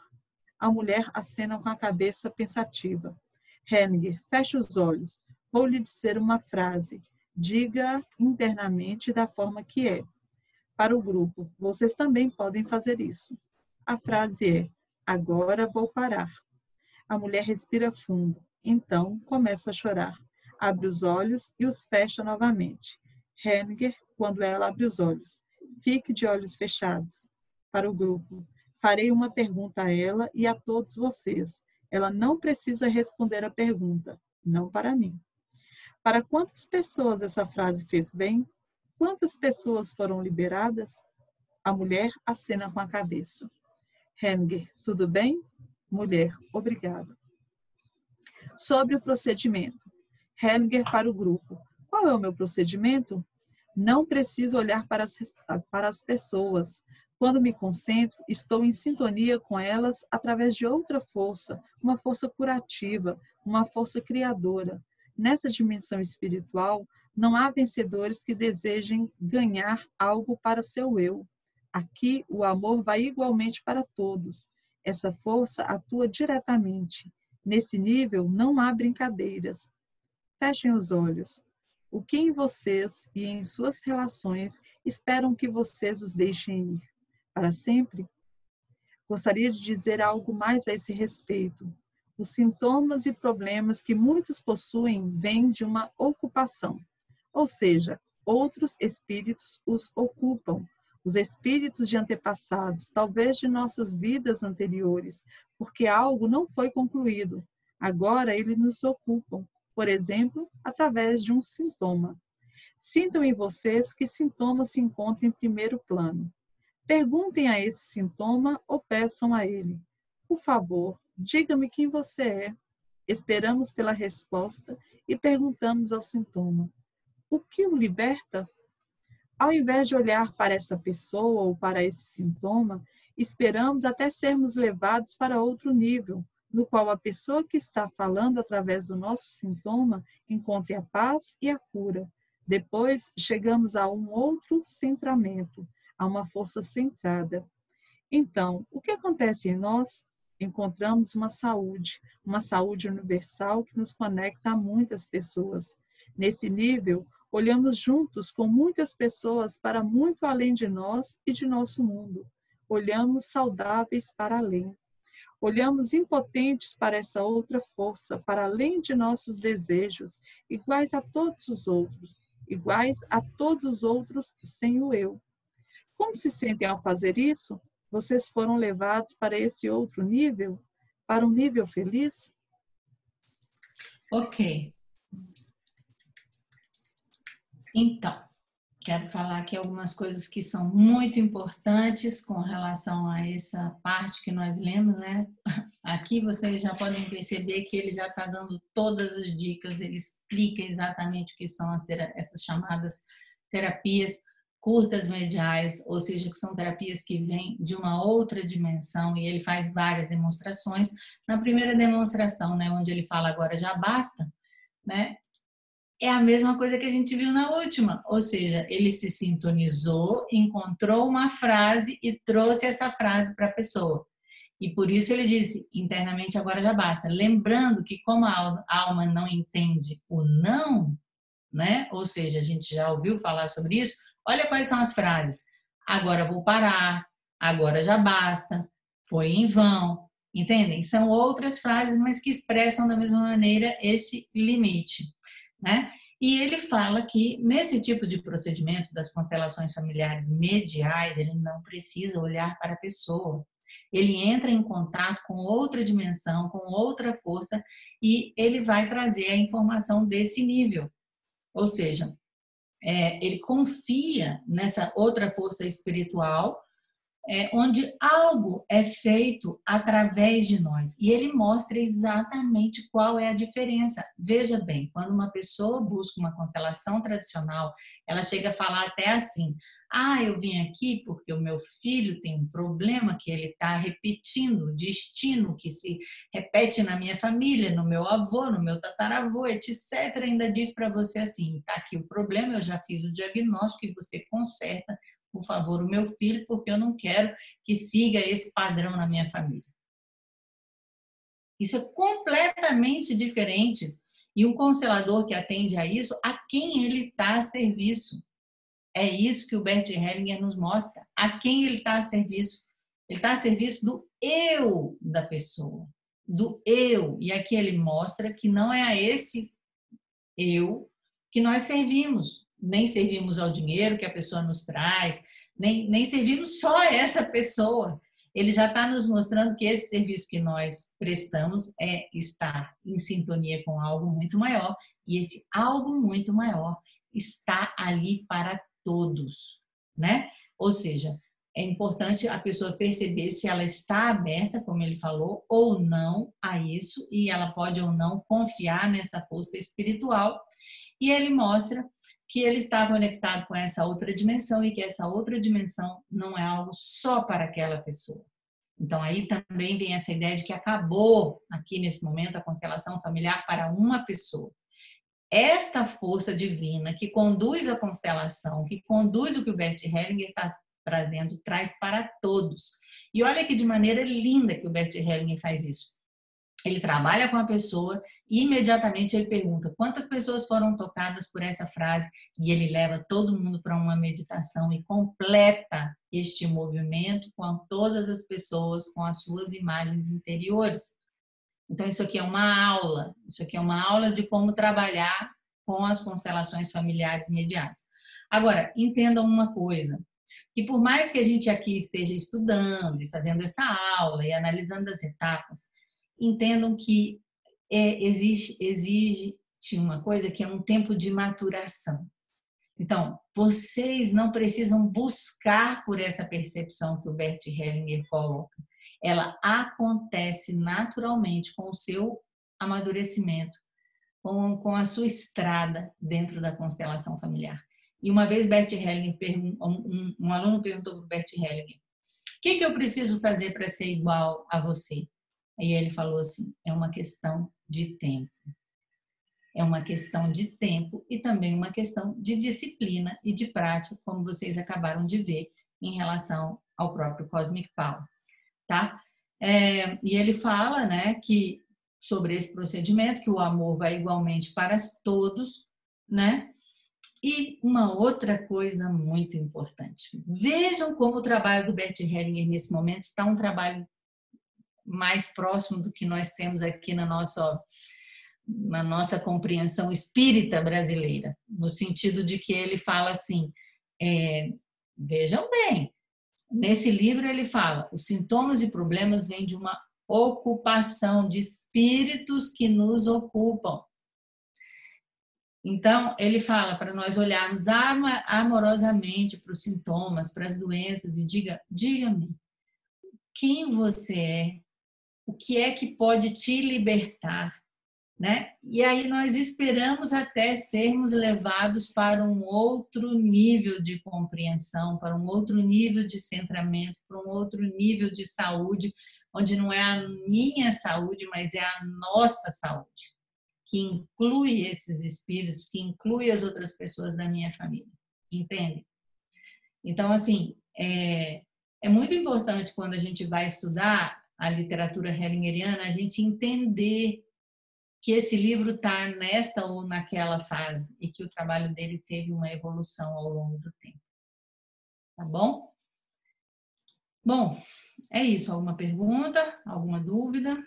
A mulher acena com a cabeça pensativa. Hellinger, feche os olhos. Vou lhe dizer uma frase. Diga internamente da forma que é. Para o grupo, vocês também podem fazer isso. A frase é, agora vou parar. A mulher respira fundo. Então, começa a chorar. Abre os olhos e os fecha novamente. Hellinger, quando ela abre os olhos. Fique de olhos fechados. Para o grupo, farei uma pergunta a ela e a todos vocês. Ela não precisa responder a pergunta, não para mim. Para quantas pessoas essa frase fez bem? Quantas pessoas foram liberadas? A mulher acena com a cabeça. Hellinger, tudo bem? Mulher, obrigada. Sobre o procedimento. Hellinger para o grupo. Qual é o meu procedimento? Não preciso olhar para as pessoas. Quando me concentro, estou em sintonia com elas através de outra força, uma força curativa, uma força criadora. Nessa dimensão espiritual, não há vencedores que desejem ganhar algo para seu eu. Aqui, o amor vai igualmente para todos. Essa força atua diretamente. Nesse nível, não há brincadeiras. Fechem os olhos. O que em vocês e em suas relações esperam que vocês os deixem ir? Para sempre? Gostaria de dizer algo mais a esse respeito. Os sintomas e problemas que muitos possuem vêm de uma ocupação, ou seja, outros espíritos os ocupam, os espíritos de antepassados, talvez de nossas vidas anteriores, porque algo não foi concluído. Agora eles nos ocupam, por exemplo, através de um sintoma. Sintam em vocês que sintoma se encontra em primeiro plano. Perguntem a esse sintoma ou peçam a ele. Por favor, diga-me quem você é. Esperamos pela resposta e perguntamos ao sintoma. O que o liberta? Ao invés de olhar para essa pessoa ou para esse sintoma, esperamos até sermos levados para outro nível, no qual a pessoa que está falando através do nosso sintoma encontre a paz e a cura. Depois, chegamos a um outro centramento, a uma força centrada. Então, o que acontece em nós? Encontramos uma saúde universal que nos conecta a muitas pessoas. Nesse nível, olhamos juntos com muitas pessoas para muito além de nós e de nosso mundo. Olhamos saudáveis para além. Olhamos impotentes para essa outra força, para além de nossos desejos, iguais a todos os outros sem o eu. Como se sentem ao fazer isso? Vocês foram levados para esse outro nível? Para um nível feliz? Ok. Então, quero falar aqui algumas coisas que são muito importantes com relação a essa parte que nós lemos, né? Aqui vocês já podem perceber que ele já está dando todas as dicas, ele explica exatamente o que são essas chamadas terapias curtas mediais, ou seja, que são terapias que vêm de uma outra dimensão, e ele faz várias demonstrações. Na primeira demonstração, né, onde ele fala agora já basta, né? É a mesma coisa que a gente viu na última, ou seja, ele se sintonizou, encontrou uma frase e trouxe essa frase para a pessoa. E por isso ele disse, internamente agora já basta. Lembrando que como a alma não entende o não, né? Ou seja, a gente já ouviu falar sobre isso, olha quais são as frases. Agora vou parar, agora já basta, foi em vão. Entendem? São outras frases, mas que expressam da mesma maneira esse limite, né? E ele fala que nesse tipo de procedimento das constelações familiares mediais, ele não precisa olhar para a pessoa. Ele entra em contato com outra dimensão, com outra força, e ele vai trazer a informação desse nível. Ou seja, ele confia nessa outra força espiritual, onde algo é feito através de nós. E ele mostra exatamente qual é a diferença. Veja bem, quando uma pessoa busca uma constelação tradicional, ela chega a falar até assim: eu vim aqui porque o meu filho tem um problema que ele está repetindo, o destino que se repete na minha família, no meu avô, no meu tataravô, etc. Ainda diz para você assim: está aqui o problema, eu já fiz o diagnóstico e você conserta, por favor, o meu filho, porque eu não quero que siga esse padrão na minha família. Isso é completamente diferente. E um constelador que atende a isso, a quem ele está a serviço? É isso que o Bert Hellinger nos mostra. A quem ele está a serviço? Ele está a serviço do eu da pessoa. Do eu. E aqui ele mostra que não é a esse eu que nós servimos. Nem servimos ao dinheiro que a pessoa nos traz, nem servimos só essa pessoa. Ele já está nos mostrando que esse serviço que nós prestamos é estar em sintonia com algo muito maior, e esse algo muito maior está ali para todos, né? Ou seja, é importante a pessoa perceber se ela está aberta, como ele falou, ou não a isso, e ela pode ou não confiar nessa força espiritual. E ele mostra que ele está conectado com essa outra dimensão e que essa outra dimensão não é algo só para aquela pessoa. Então, aí também vem essa ideia de que acabou, aqui nesse momento, a constelação familiar para uma pessoa. Esta força divina que conduz a constelação, que conduz o que o Bert Hellinger está trazendo, traz para todos. E olha que de maneira linda que o Bert Hellinger faz isso. Ele trabalha com a pessoa e imediatamente ele pergunta quantas pessoas foram tocadas por essa frase, e ele leva todo mundo para uma meditação e completa este movimento com todas as pessoas, com as suas imagens interiores. Então isso aqui é uma aula, isso aqui é uma aula de como trabalhar com as constelações familiares imediatas. Agora, entendam uma coisa, que por mais que a gente aqui esteja estudando e fazendo essa aula e analisando as etapas, entendam que exige uma coisa que é um tempo de maturação. Então, vocês não precisam buscar por essa percepção que o Bert Hellinger coloca. Ela acontece naturalmente com o seu amadurecimento, com a sua estrada dentro da constelação familiar. E uma vez Bert Hellinger, um aluno perguntou para o Bert Hellinger, o que eu preciso fazer para ser igual a você? E ele falou assim, é uma questão de tempo. É uma questão de tempo e também uma questão de disciplina e de prática, como vocês acabaram de ver em relação ao próprio Cosmic Power, tá? E ele fala, né, que sobre esse procedimento, que o amor vai igualmente para todos, né? E uma outra coisa muito importante. Vejam como o trabalho do Bert Hellinger nesse momento está um trabalho mais próximo do que nós temos aqui na nossa compreensão espírita brasileira, no sentido de que ele fala assim, vejam bem, nesse livro ele fala, os sintomas e problemas vêm de uma ocupação de espíritos que nos ocupam. Então, ele fala para nós olharmos amorosamente para os sintomas, para as doenças e diga-me, quem você é? O que é que pode te libertar? Né? E aí nós esperamos até sermos levados para um outro nível de compreensão, para um outro nível de centramento, para um outro nível de saúde, onde não é a minha saúde, mas é a nossa saúde, que inclui esses espíritos, que inclui as outras pessoas da minha família. Entende? Então, assim, é muito importante quando a gente vai estudar a literatura hellingeriana, a gente entender que esse livro está nesta ou naquela fase e que o trabalho dele teve uma evolução ao longo do tempo. Tá bom? Bom, é isso. Alguma pergunta? Alguma dúvida?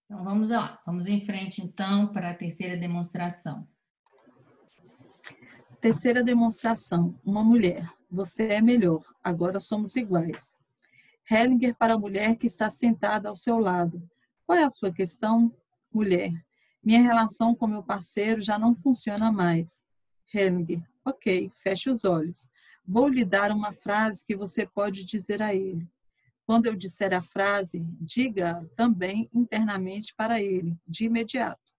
Então, vamos lá. Vamos em frente, então, para a terceira demonstração. Terceira demonstração. Uma mulher. Você é melhor. Agora somos iguais. Hellinger para a mulher que está sentada ao seu lado. Qual é a sua questão? Mulher. Minha relação com meu parceiro já não funciona mais. Hellinger. Ok, feche os olhos. Vou lhe dar uma frase que você pode dizer a ele. Quando eu disser a frase, diga também internamente para ele, de imediato.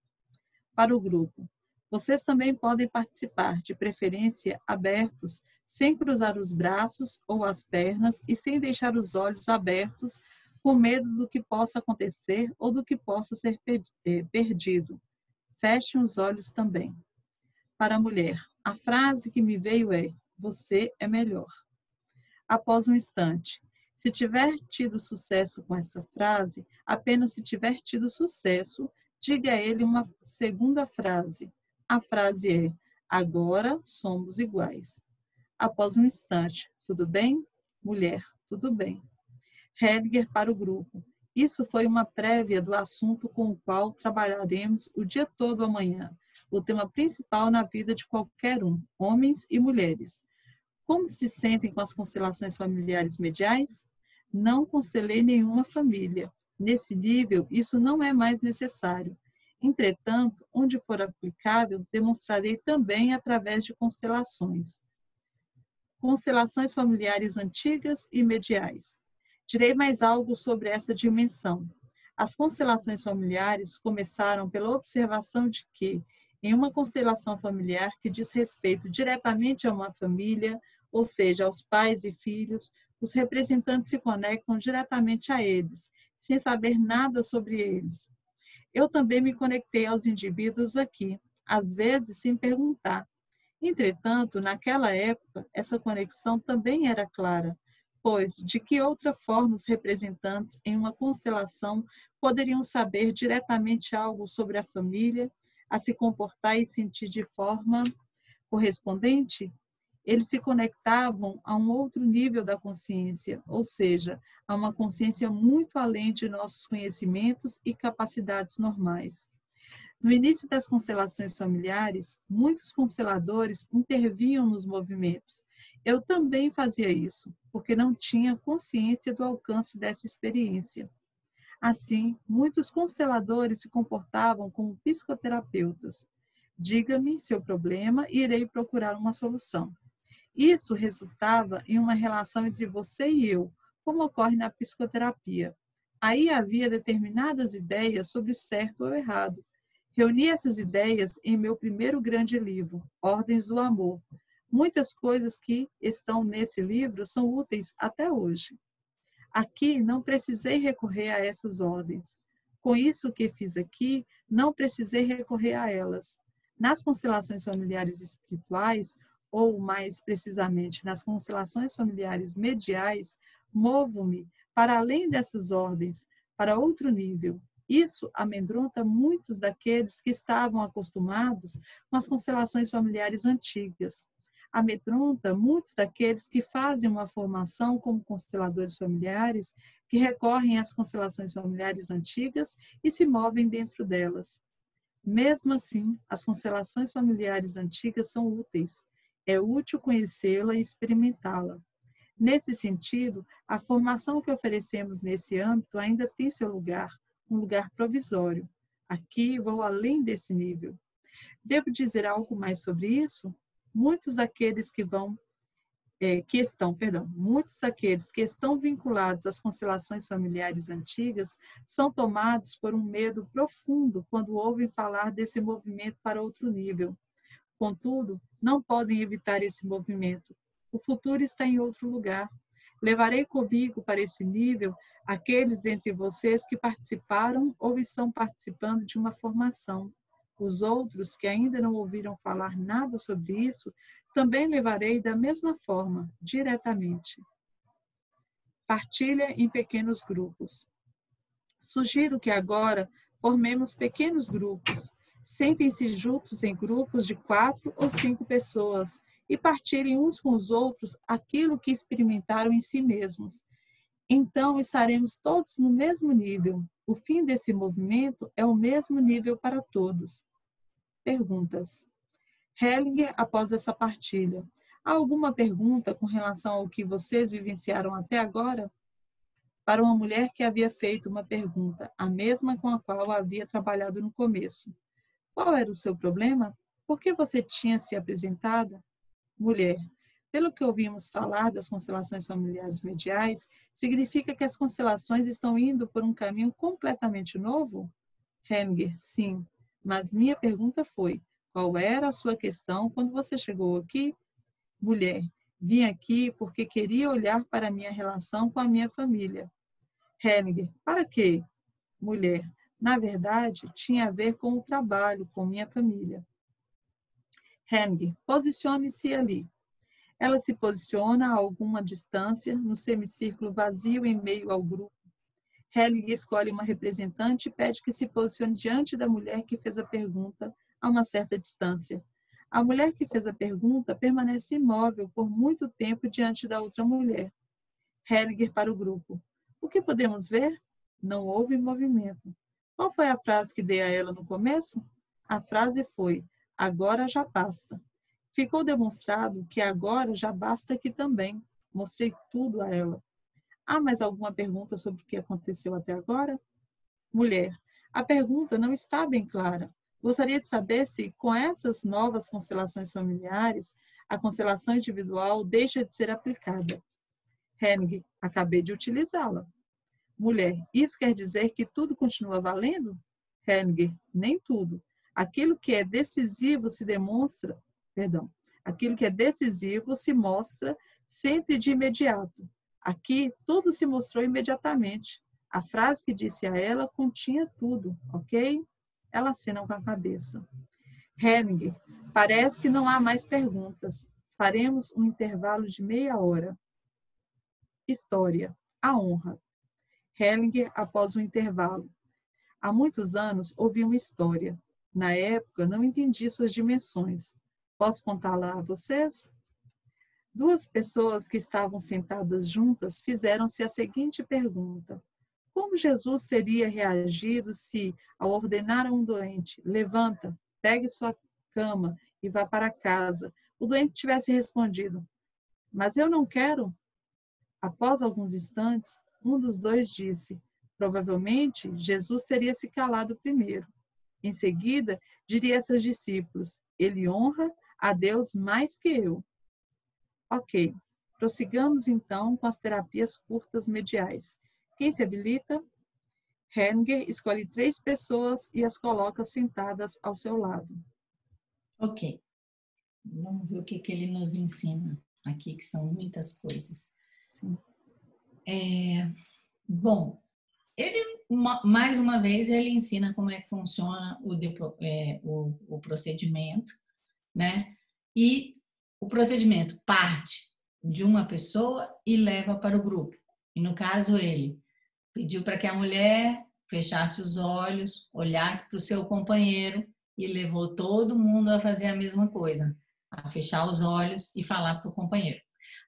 Para o grupo. Vocês também podem participar, de preferência abertos, sem cruzar os braços ou as pernas e sem deixar os olhos abertos, com medo do que possa acontecer ou do que possa ser perdido. Fechem os olhos também. Para a mulher, a frase que me veio é: você é melhor. Após um instante, se tiver tido sucesso com essa frase, apenas se tiver tido sucesso, diga a ele uma segunda frase. A frase é: agora somos iguais. Após um instante, tudo bem? Mulher, tudo bem. Hellinger para o grupo. Isso foi uma prévia do assunto com o qual trabalharemos o dia todo amanhã, o tema principal na vida de qualquer um, homens e mulheres. Como se sentem com as constelações familiares mediais? Não constelei nenhuma família. Nesse nível, isso não é mais necessário. Entretanto, onde for aplicável, demonstrarei também através de constelações. Constelações familiares antigas e mediais. Direi mais algo sobre essa dimensão. As constelações familiares começaram pela observação de que, em uma constelação familiar que diz respeito diretamente a uma família, ou seja, aos pais e filhos, os representantes se conectam diretamente a eles, sem saber nada sobre eles. Eu também me conectei aos indivíduos aqui, às vezes sem perguntar. Entretanto, naquela época, essa conexão também era clara, pois de que outra forma os representantes em uma constelação poderiam saber diretamente algo sobre a família, a se comportar e sentir de forma correspondente? Eles se conectavam a um outro nível da consciência, ou seja, a uma consciência muito além de nossos conhecimentos e capacidades normais. No início das constelações familiares, muitos consteladores intervinham nos movimentos. Eu também fazia isso, porque não tinha consciência do alcance dessa experiência. Assim, muitos consteladores se comportavam como psicoterapeutas. Diga-me seu problema e irei procurar uma solução. Isso resultava em uma relação entre você e eu, como ocorre na psicoterapia. Aí havia determinadas ideias sobre certo ou errado. Reuni essas ideias em meu primeiro grande livro, Ordens do Amor. Muitas coisas que estão nesse livro são úteis até hoje. Aqui não precisei recorrer a essas ordens. Com isso que fiz aqui, não precisei recorrer a elas. Nas constelações familiares espirituais, ou mais precisamente nas constelações familiares mediais, movo-me para além dessas ordens, para outro nível. Isso amedronta muitos daqueles que estavam acostumados com as constelações familiares antigas. Amedronta muitos daqueles que fazem uma formação como consteladores familiares, que recorrem às constelações familiares antigas e se movem dentro delas. Mesmo assim, as constelações familiares antigas são úteis. É útil conhecê-la e experimentá-la. Nesse sentido, a formação que oferecemos nesse âmbito ainda tem seu lugar, um lugar provisório. Aqui vou além desse nível. Devo dizer algo mais sobre isso? Muitos daqueles que estão vinculados às constelações familiares antigas são tomados por um medo profundo quando ouvem falar desse movimento para outro nível. Contudo, não podem evitar esse movimento. O futuro está em outro lugar. Levarei comigo para esse nível aqueles dentre vocês que participaram ou estão participando de uma formação. Os outros que ainda não ouviram falar nada sobre isso, também levarei da mesma forma, diretamente. Partilha em pequenos grupos. Sugiro que agora formemos pequenos grupos. Sentem-se juntos em grupos de 4 ou 5 pessoas e partilhem uns com os outros aquilo que experimentaram em si mesmos. Então, estaremos todos no mesmo nível. O fim desse movimento é o mesmo nível para todos. Perguntas. Hellinger, após essa partilha, há alguma pergunta com relação ao que vocês vivenciaram até agora? Para uma mulher que havia feito uma pergunta, a mesma com a qual havia trabalhado no começo. Qual era o seu problema? Por que você tinha se apresentado? Mulher. Pelo que ouvimos falar das constelações familiares mediais, significa que as constelações estão indo por um caminho completamente novo? Hellinger, sim. Mas minha pergunta foi, qual era a sua questão quando você chegou aqui? Mulher, vim aqui porque queria olhar para a minha relação com a minha família. Hellinger, para quê? Mulher, na verdade, tinha a ver com o trabalho, com minha família. Hellinger, posicione-se ali. Ela se posiciona a alguma distância, no semicírculo vazio em meio ao grupo. Hellinger escolhe uma representante e pede que se posicione diante da mulher que fez a pergunta a uma certa distância. A mulher que fez a pergunta permanece imóvel por muito tempo diante da outra mulher. Hellinger para o grupo. O que podemos ver? Não houve movimento. Qual foi a frase que dei a ela no começo? A frase foi: agora já basta. Ficou demonstrado que agora já basta aqui também. Mostrei tudo a ela. Há mais alguma pergunta sobre o que aconteceu até agora? Mulher: a pergunta não está bem clara. Gostaria de saber se, com essas novas constelações familiares, a constelação individual deixa de ser aplicada. Henning: acabei de utilizá-la. Mulher: isso quer dizer que tudo continua valendo? Henning: nem tudo. Aquilo que é decisivo se demonstra, aquilo que é decisivo se mostra sempre de imediato. Aqui, tudo se mostrou imediatamente. A frase que disse a ela continha tudo, ok? Ela acena com a cabeça. Henning: parece que não há mais perguntas. Faremos um intervalo de meia hora. História: a honra. Henning, após um intervalo. Há muitos anos ouvi uma história. Na época, não entendi suas dimensões. Posso contá-la a vocês? Duas pessoas que estavam sentadas juntas fizeram-se a seguinte pergunta: como Jesus teria reagido se, ao ordenar a um doente, levanta, pegue sua cama e vá para casa, o doente tivesse respondido: mas eu não quero? Após alguns instantes, um dos dois disse: provavelmente Jesus teria se calado primeiro. Em seguida, diria a seus discípulos: ele honra a Deus mais que eu. Ok, prossigamos então com as terapias curtas mediais. Quem se habilita? Henning escolhe 3 pessoas e as coloca sentadas ao seu lado. Ok, vamos ver o que ele nos ensina aqui, que são muitas coisas. Sim. Bom, ele, mais uma vez, ele ensina como é que funciona o procedimento, né? E o procedimento parte de uma pessoa e leva para o grupo. E no caso, ele pediu para que a mulher fechasse os olhos, olhasse para o seu companheiro e levou todo mundo a fazer a mesma coisa, a fechar os olhos e falar para o companheiro.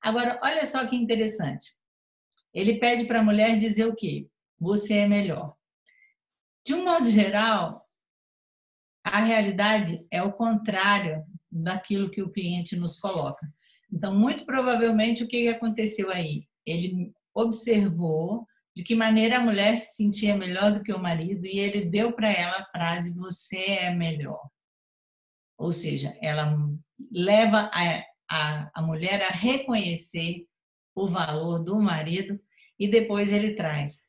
Agora, olha só que interessante. Ele pede para a mulher dizer o quê? Você é melhor. De um modo geral, a realidade é o contrário daquilo que o cliente nos coloca. Então, muito provavelmente, o que aconteceu aí? Ele observou de que maneira a mulher se sentia melhor do que o marido e ele deu para ela a frase: você é melhor. Ou seja, ela leva a mulher a reconhecer o valor do marido e depois ele traz: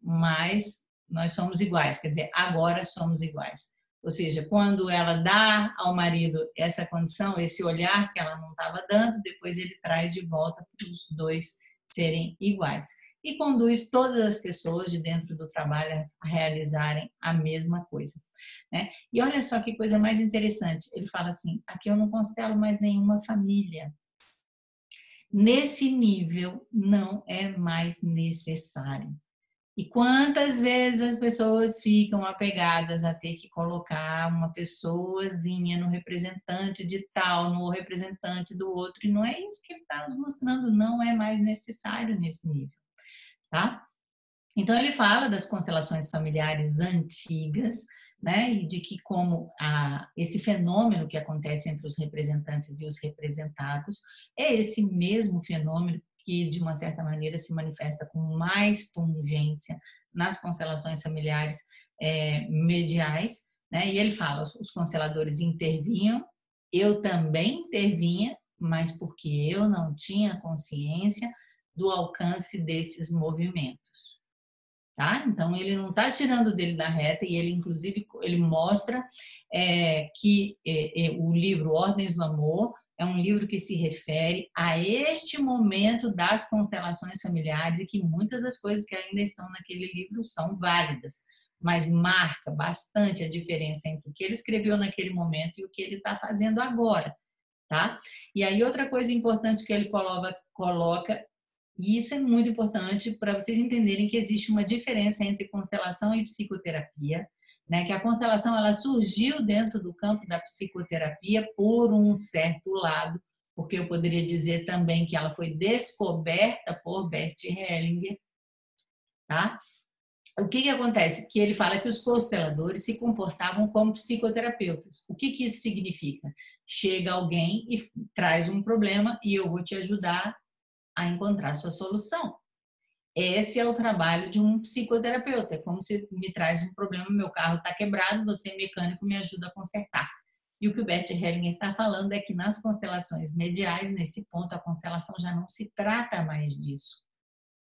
mas nós somos iguais, quer dizer, agora somos iguais. Ou seja, quando ela dá ao marido essa condição, esse olhar que ela não estava dando, depois ele traz de volta para os dois serem iguais. E conduz todas as pessoas de dentro do trabalho a realizarem a mesma coisa, né? E olha só que coisa mais interessante, ele fala assim: aqui eu não constelo mais nenhuma família. Nesse nível não é mais necessário. E quantas vezes as pessoas ficam apegadas a ter que colocar uma pessoazinha no representante de tal, no representante do outro, e não é isso que ele está nos mostrando, não é mais necessário nesse nível, tá? Então ele fala das constelações familiares antigas, né, e de que como esse fenômeno que acontece entre os representantes e os representados é esse mesmo fenômeno que, de uma certa maneira, se manifesta com mais pungência nas constelações familiares mediais, né? E ele fala: os consteladores intervinham, eu também intervinha, mas porque eu não tinha consciência do alcance desses movimentos. Tá? Então, ele não está tirando dele da reta e ele, inclusive, ele mostra que o livro Ordens do Amor é um livro que se refere a este momento das constelações familiares e que muitas das coisas que ainda estão naquele livro são válidas, mas marca bastante a diferença entre o que ele escreveu naquele momento e o que ele está fazendo agora, tá? E aí outra coisa importante que ele coloca, e isso é muito importante para vocês entenderem que existe uma diferença entre constelação e psicoterapia, né? Que a constelação ela surgiu dentro do campo da psicoterapia por um certo lado, porque eu poderia dizer também que ela foi descoberta por Bert Hellinger, tá? o que acontece? Que ele fala que os consteladores se comportavam como psicoterapeutas. O que isso significa? Chega alguém e traz um problema e eu vou te ajudar a encontrar a sua solução. Esse é o trabalho de um psicoterapeuta. É como se me traz um problema, meu carro está quebrado, você mecânico me ajuda a consertar. E o que o Bert Hellinger está falando é que nas constelações mediais, nesse ponto, a constelação já não se trata mais disso.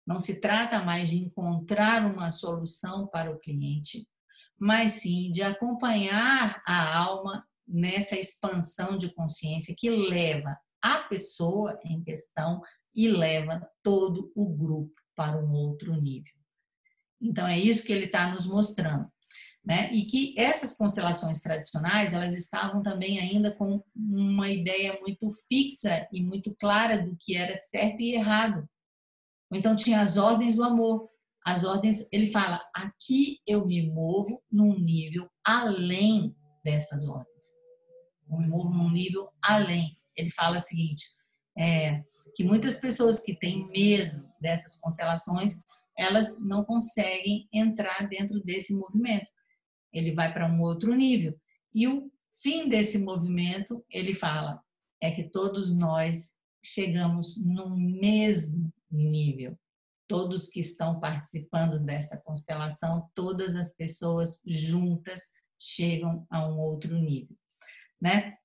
Não se trata mais de encontrar uma solução para o cliente, mas sim de acompanhar a alma nessa expansão de consciência que leva a pessoa em questão e leva todo o grupo para um outro nível. Então, é isso que ele está nos mostrando, né? E que essas constelações tradicionais, elas estavam também ainda com uma ideia muito fixa e muito clara do que era certo e errado. Ou então tinha as ordens do amor. As ordens, ele fala, aqui eu me movo num nível além dessas ordens. Eu me movo num nível além. Ele fala o seguinte, que muitas pessoas que têm medo dessas constelações, elas não conseguem entrar dentro desse movimento. Ele vai para um outro nível. E o fim desse movimento, ele fala, é que todos nós chegamos no mesmo nível. Todos que estão participando dessa constelação, todas as pessoas juntas chegam a um outro nível, né?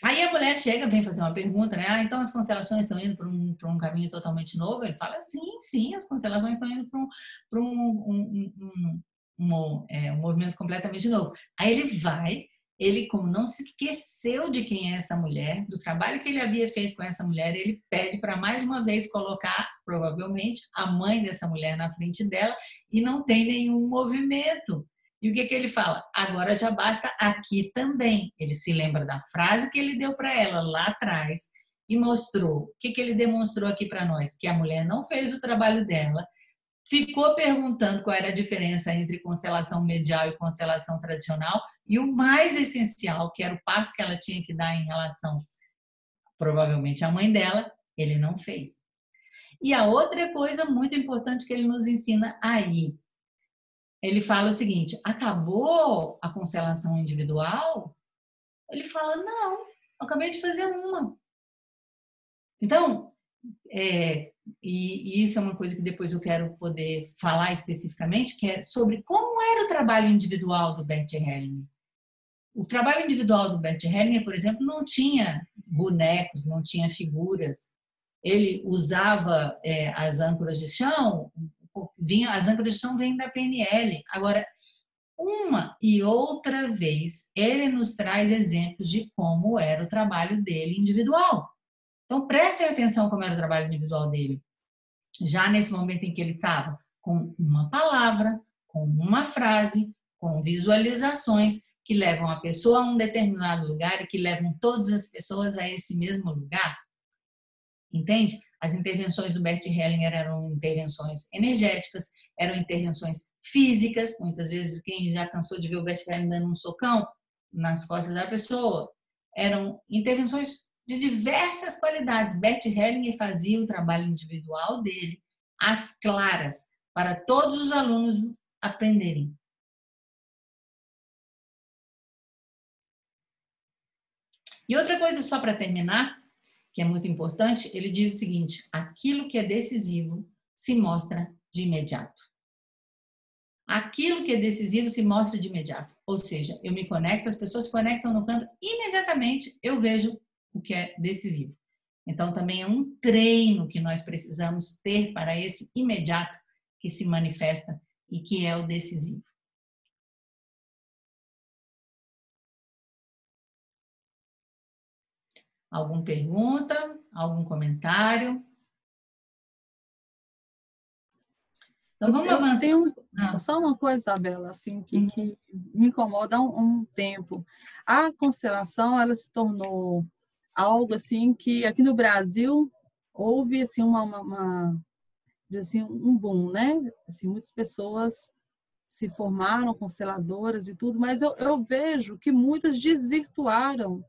Aí a mulher chega, vem fazer uma pergunta, né? Ah, então as constelações estão indo para um caminho totalmente novo? Ele fala, sim, as constelações estão indo para um movimento completamente novo. Aí ele como não se esqueceu de quem é essa mulher, do trabalho que ele havia feito com essa mulher, ele pede para mais uma vez colocar, provavelmente, a mãe dessa mulher na frente dela e não tem nenhum movimento. E o que ele fala? Agora já basta aqui também. Ele se lembra da frase que ele deu para ela lá atrás e mostrou. O que ele demonstrou aqui para nós? Que a mulher não fez o trabalho dela, ficou perguntando qual era a diferença entre constelação medial e constelação tradicional e o mais essencial, que era o passo que ela tinha que dar em relação, provavelmente, à mãe dela, ele não fez. E a outra coisa muito importante que ele nos ensina aí, ele fala o seguinte, acabou a constelação individual? Ele fala, não, acabei de fazer uma. Então, e isso é uma coisa que depois eu quero poder falar especificamente, que é sobre como era o trabalho individual do Bert Hellinger. O trabalho individual do Bert Hellinger, por exemplo, não tinha bonecos, não tinha figuras. Ele usava as âncoras de chão, as âncoras de chão vêm da PNL. Agora, uma e outra vez, ele nos traz exemplos de como era o trabalho dele individual. Então, prestem atenção como era o trabalho individual dele. Já nesse momento em que ele estava com uma palavra, com uma frase, com visualizações que levam a pessoa a um determinado lugar e que levam todas as pessoas a esse mesmo lugar. Entende? As intervenções do Bert Hellinger eram intervenções energéticas, eram intervenções físicas. Muitas vezes, quem já cansou de ver o Bert Hellinger dando um socão nas costas da pessoa, eram intervenções de diversas qualidades. Bert Hellinger fazia o trabalho individual dele, às claras, para todos os alunos aprenderem. E outra coisa, só para terminar, que é muito importante, ele diz o seguinte, aquilo que é decisivo se mostra de imediato. Aquilo que é decisivo se mostra de imediato. Ou seja, eu me conecto, as pessoas se conectam no canto, imediatamente eu vejo o que é decisivo. Então, também é um treino que nós precisamos ter para esse imediato que se manifesta e que é o decisivo. Alguma pergunta? Algum comentário? Então, vamos avançar. Só uma coisa, Isabela, assim, que me incomoda há um tempo. A constelação, ela se tornou algo assim que aqui no Brasil houve assim um boom, né? Assim, muitas pessoas se formaram consteladoras e tudo, mas eu vejo que muitas desvirtuaram,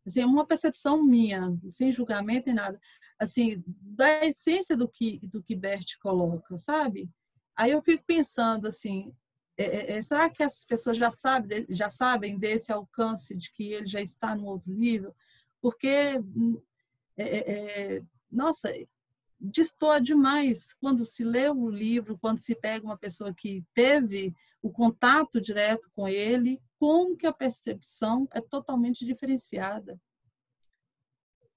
assim, uma percepção minha, sem julgamento nem nada, assim, da essência do que Bert coloca, sabe? Aí eu fico pensando assim, será que as pessoas já sabem desse alcance de que ele já está no outro nível? Porque, nossa, destoa demais quando se lê o livro, quando se pega uma pessoa que teve o contato direto com ele, como que a percepção é totalmente diferenciada.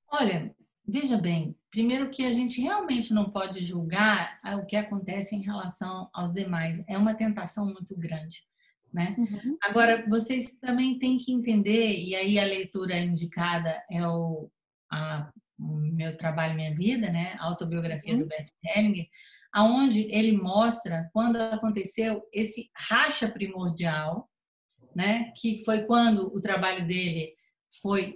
Olha, veja bem, primeiro que a gente realmente não pode julgar o que acontece em relação aos demais. É uma tentação muito grande, né? Uhum. Agora, vocês também têm que entender, e aí a leitura indicada é o Meu Trabalho, Minha Vida, né? A autobiografia do Bert Hellinger, aonde ele mostra quando aconteceu esse racha primordial, né? Que foi quando o trabalho dele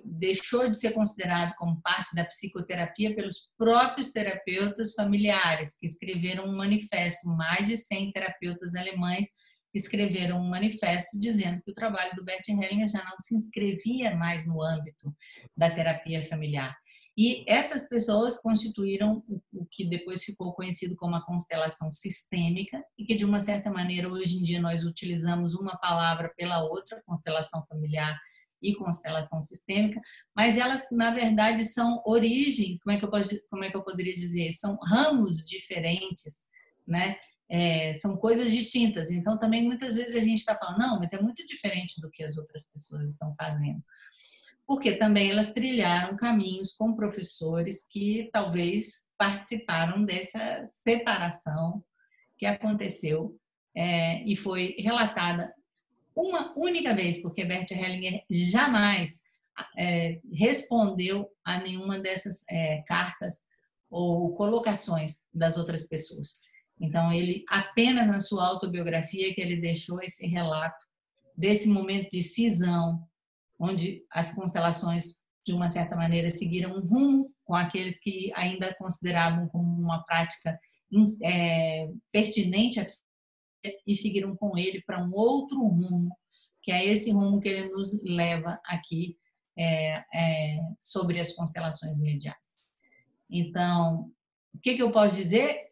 deixou de ser considerado como parte da psicoterapia pelos próprios terapeutas familiares, que escreveram um manifesto. Mais de 100 terapeutas alemães escreveram um manifesto dizendo que o trabalho do Bert Hellinger já não se inscrevia mais no âmbito da terapia familiar. E essas pessoas constituíram o que depois ficou conhecido como a constelação sistêmica, e que, de uma certa maneira, hoje em dia nós utilizamos uma palavra pela outra, constelação familiar e constelação sistêmica, mas elas, na verdade, são origens, como é que eu poderia dizer? São ramos diferentes, né? São coisas distintas. Então, também, muitas vezes a gente está falando, não, mas é muito diferente do que as outras pessoas estão fazendo. Porque também elas trilharam caminhos com professores que talvez participaram dessa separação que aconteceu e foi relatada uma única vez, porque Bert Hellinger jamais respondeu a nenhuma dessas cartas ou colocações das outras pessoas. Então, ele apenas na sua autobiografia que ele deixou esse relato desse momento de cisão, onde as constelações, de uma certa maneira, seguiram um rumo com aqueles que ainda consideravam como uma prática pertinente e seguiram com ele para um outro rumo, que é esse rumo que ele nos leva aqui sobre as constelações mediais. Então, o que eu posso dizer?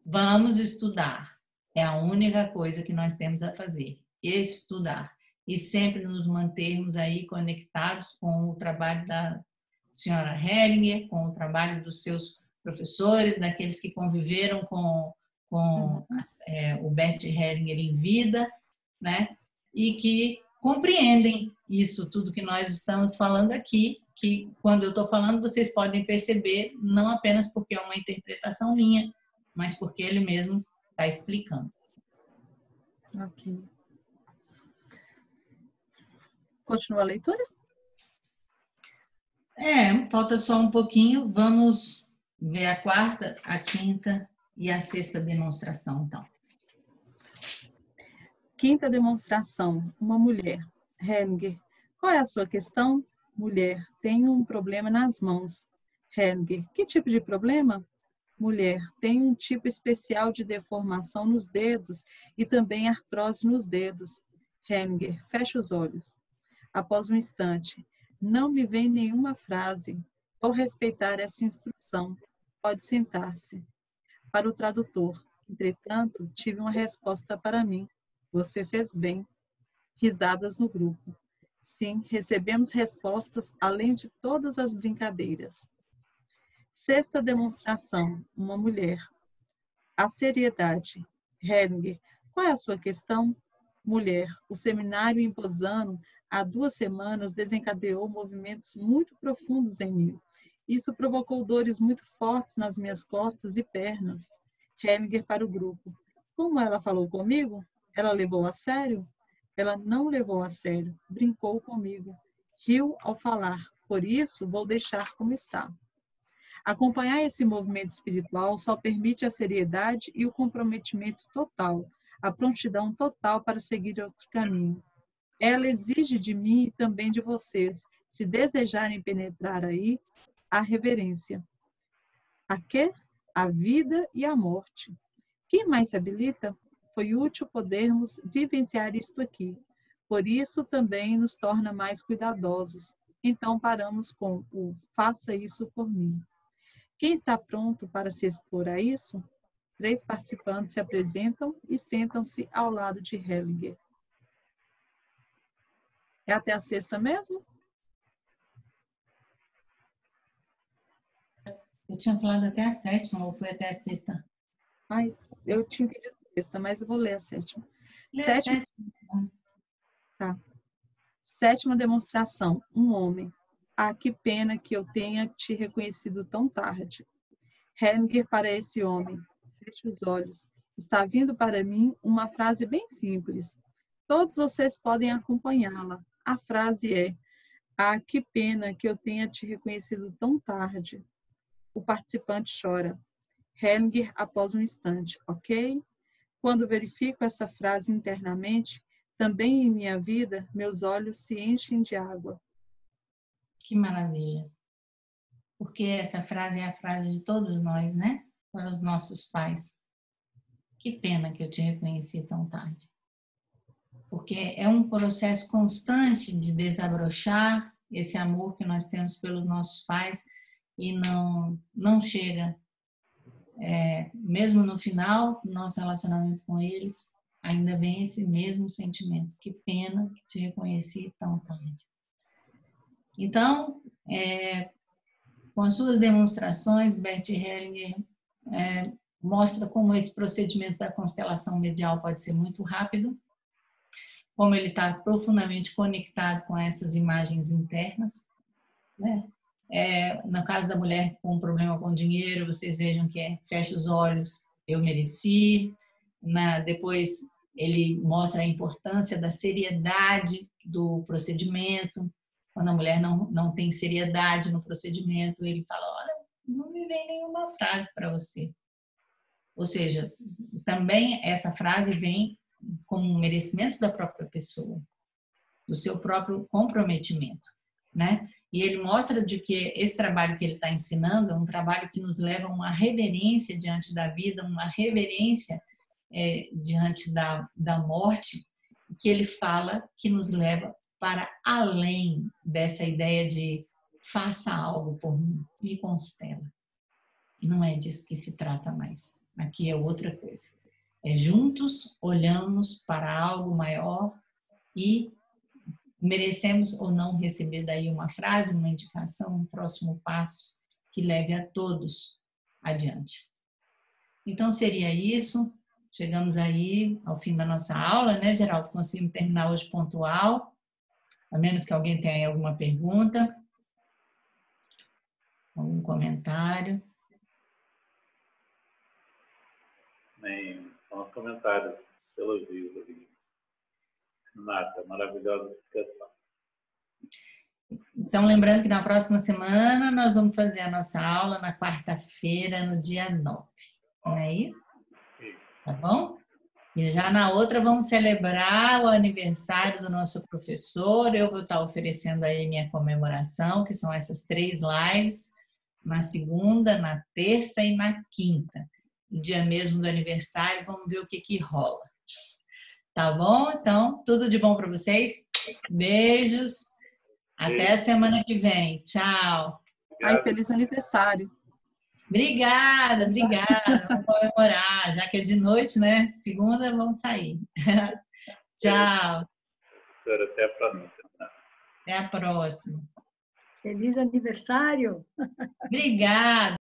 Vamos estudar. É a única coisa que nós temos a fazer, estudar. E sempre nos mantermos aí conectados com o trabalho da senhora Hellinger, com o trabalho dos seus professores, daqueles que conviveram com o Bert Hellinger em vida, né? E que compreendem isso tudo que nós estamos falando aqui, que quando eu estou falando vocês podem perceber, não apenas porque é uma interpretação minha, mas porque ele mesmo está explicando. Ok. Continua a leitura? Falta só um pouquinho. Vamos ver a quarta, a quinta e a sexta demonstração, então. Quinta demonstração. Uma mulher. Hellinger. Qual é a sua questão? Mulher. Tenho um problema nas mãos. Hellinger. Que tipo de problema? Mulher. Tenho um tipo especial de deformação nos dedos e também artrose nos dedos. Hellinger. Fecha os olhos. Após um instante. Não me vem nenhuma frase. Vou respeitar essa instrução. Pode sentar-se. Para o tradutor. Entretanto, tive uma resposta para mim. Você fez bem. Risadas no grupo. Sim, recebemos respostas além de todas as brincadeiras. Sexta demonstração. Uma mulher. A seriedade. Hellinger. Qual é a sua questão? Mulher. O seminário em Posano, há 2 semanas, desencadeou movimentos muito profundos em mim. Isso provocou dores muito fortes nas minhas costas e pernas. Hellinger para o grupo. Como ela falou comigo? Ela levou a sério? Ela não levou a sério. Brincou comigo. Riu ao falar. Por isso, vou deixar como está. Acompanhar esse movimento espiritual só permite a seriedade e o comprometimento total, a prontidão total para seguir outro caminho. Ela exige de mim e também de vocês, se desejarem penetrar aí, a reverência. A quê? A vida e a morte. Quem mais se habilita? Foi útil podermos vivenciar isto aqui. Por isso também nos torna mais cuidadosos. Então paramos com o faça isso por mim. Quem está pronto para se expor a isso? 3 participantes se apresentam e sentam-se ao lado de Hellinger. É até a sexta mesmo? Eu tinha falado até a sétima, ou foi até a sexta? Ai, eu tinha entendido a sexta, mas eu vou ler a sétima. Sétima. Tá. Sétima demonstração. Um homem. Ah, que pena que eu tenha te reconhecido tão tarde. Hellinger para esse homem. Feche os olhos. Está vindo para mim uma frase bem simples. Todos vocês podem acompanhá-la. A frase é: ah, que pena que eu tenha te reconhecido tão tarde. O participante chora. Hellinger após um instante, ok? Quando verifico essa frase internamente, também em minha vida, meus olhos se enchem de água. Que maravilha. Porque essa frase é a frase de todos nós, né? Para os nossos pais. Que pena que eu te reconheci tão tarde. Porque é um processo constante de desabrochar esse amor que nós temos pelos nossos pais e não chega. Mesmo no final do nosso relacionamento com eles, ainda vem esse mesmo sentimento. Que pena que te reconheci tão tarde. Então, com as suas demonstrações, Bert Hellinger mostra como esse procedimento da constelação medial pode ser muito rápido, como ele está profundamente conectado com essas imagens internas, né? No caso da mulher com problema com dinheiro, vocês vejam que fecha os olhos, eu mereci. Depois ele mostra a importância da seriedade do procedimento. Quando a mulher não tem seriedade no procedimento, ele fala, olha, não me vem nenhuma frase para você. Ou seja, também essa frase vem como um merecimento da própria pessoa, do seu próprio comprometimento, né? E ele mostra de que esse trabalho que ele está ensinando é um trabalho que nos leva a uma reverência diante da vida, uma reverência diante da morte, que ele fala que nos leva para além dessa ideia de faça algo por mim, me constela. E não é disso que se trata mais. Aqui é outra coisa. Juntos olhamos para algo maior e merecemos ou não receber daí uma frase, uma indicação, um próximo passo que leve a todos adiante. Então seria isso. Chegamos aí ao fim da nossa aula, né, Geraldo? Conseguimos terminar hoje pontual, a menos que alguém tenha aí alguma pergunta, algum comentário. Nem só uns comentários, elogios ali. Nada, maravilhosa explicação. Então, lembrando que na próxima semana nós vamos fazer a nossa aula na quarta-feira, no dia 9. Não é isso? Tá bom? E já na outra vamos celebrar o aniversário do nosso professor. Eu vou estar oferecendo aí minha comemoração, que são essas 3 lives, na segunda, na terça e na quinta. No dia mesmo do aniversário, vamos ver o que rola. Tá bom? Então, tudo de bom para vocês. Beijos. Até a semana que vem. Tchau. Ai, feliz aniversário. Obrigada. Vamos comemorar, já que é de noite, né? Segunda, vamos sair. Tchau. Até a próxima. Até a próxima. Feliz aniversário. Obrigada.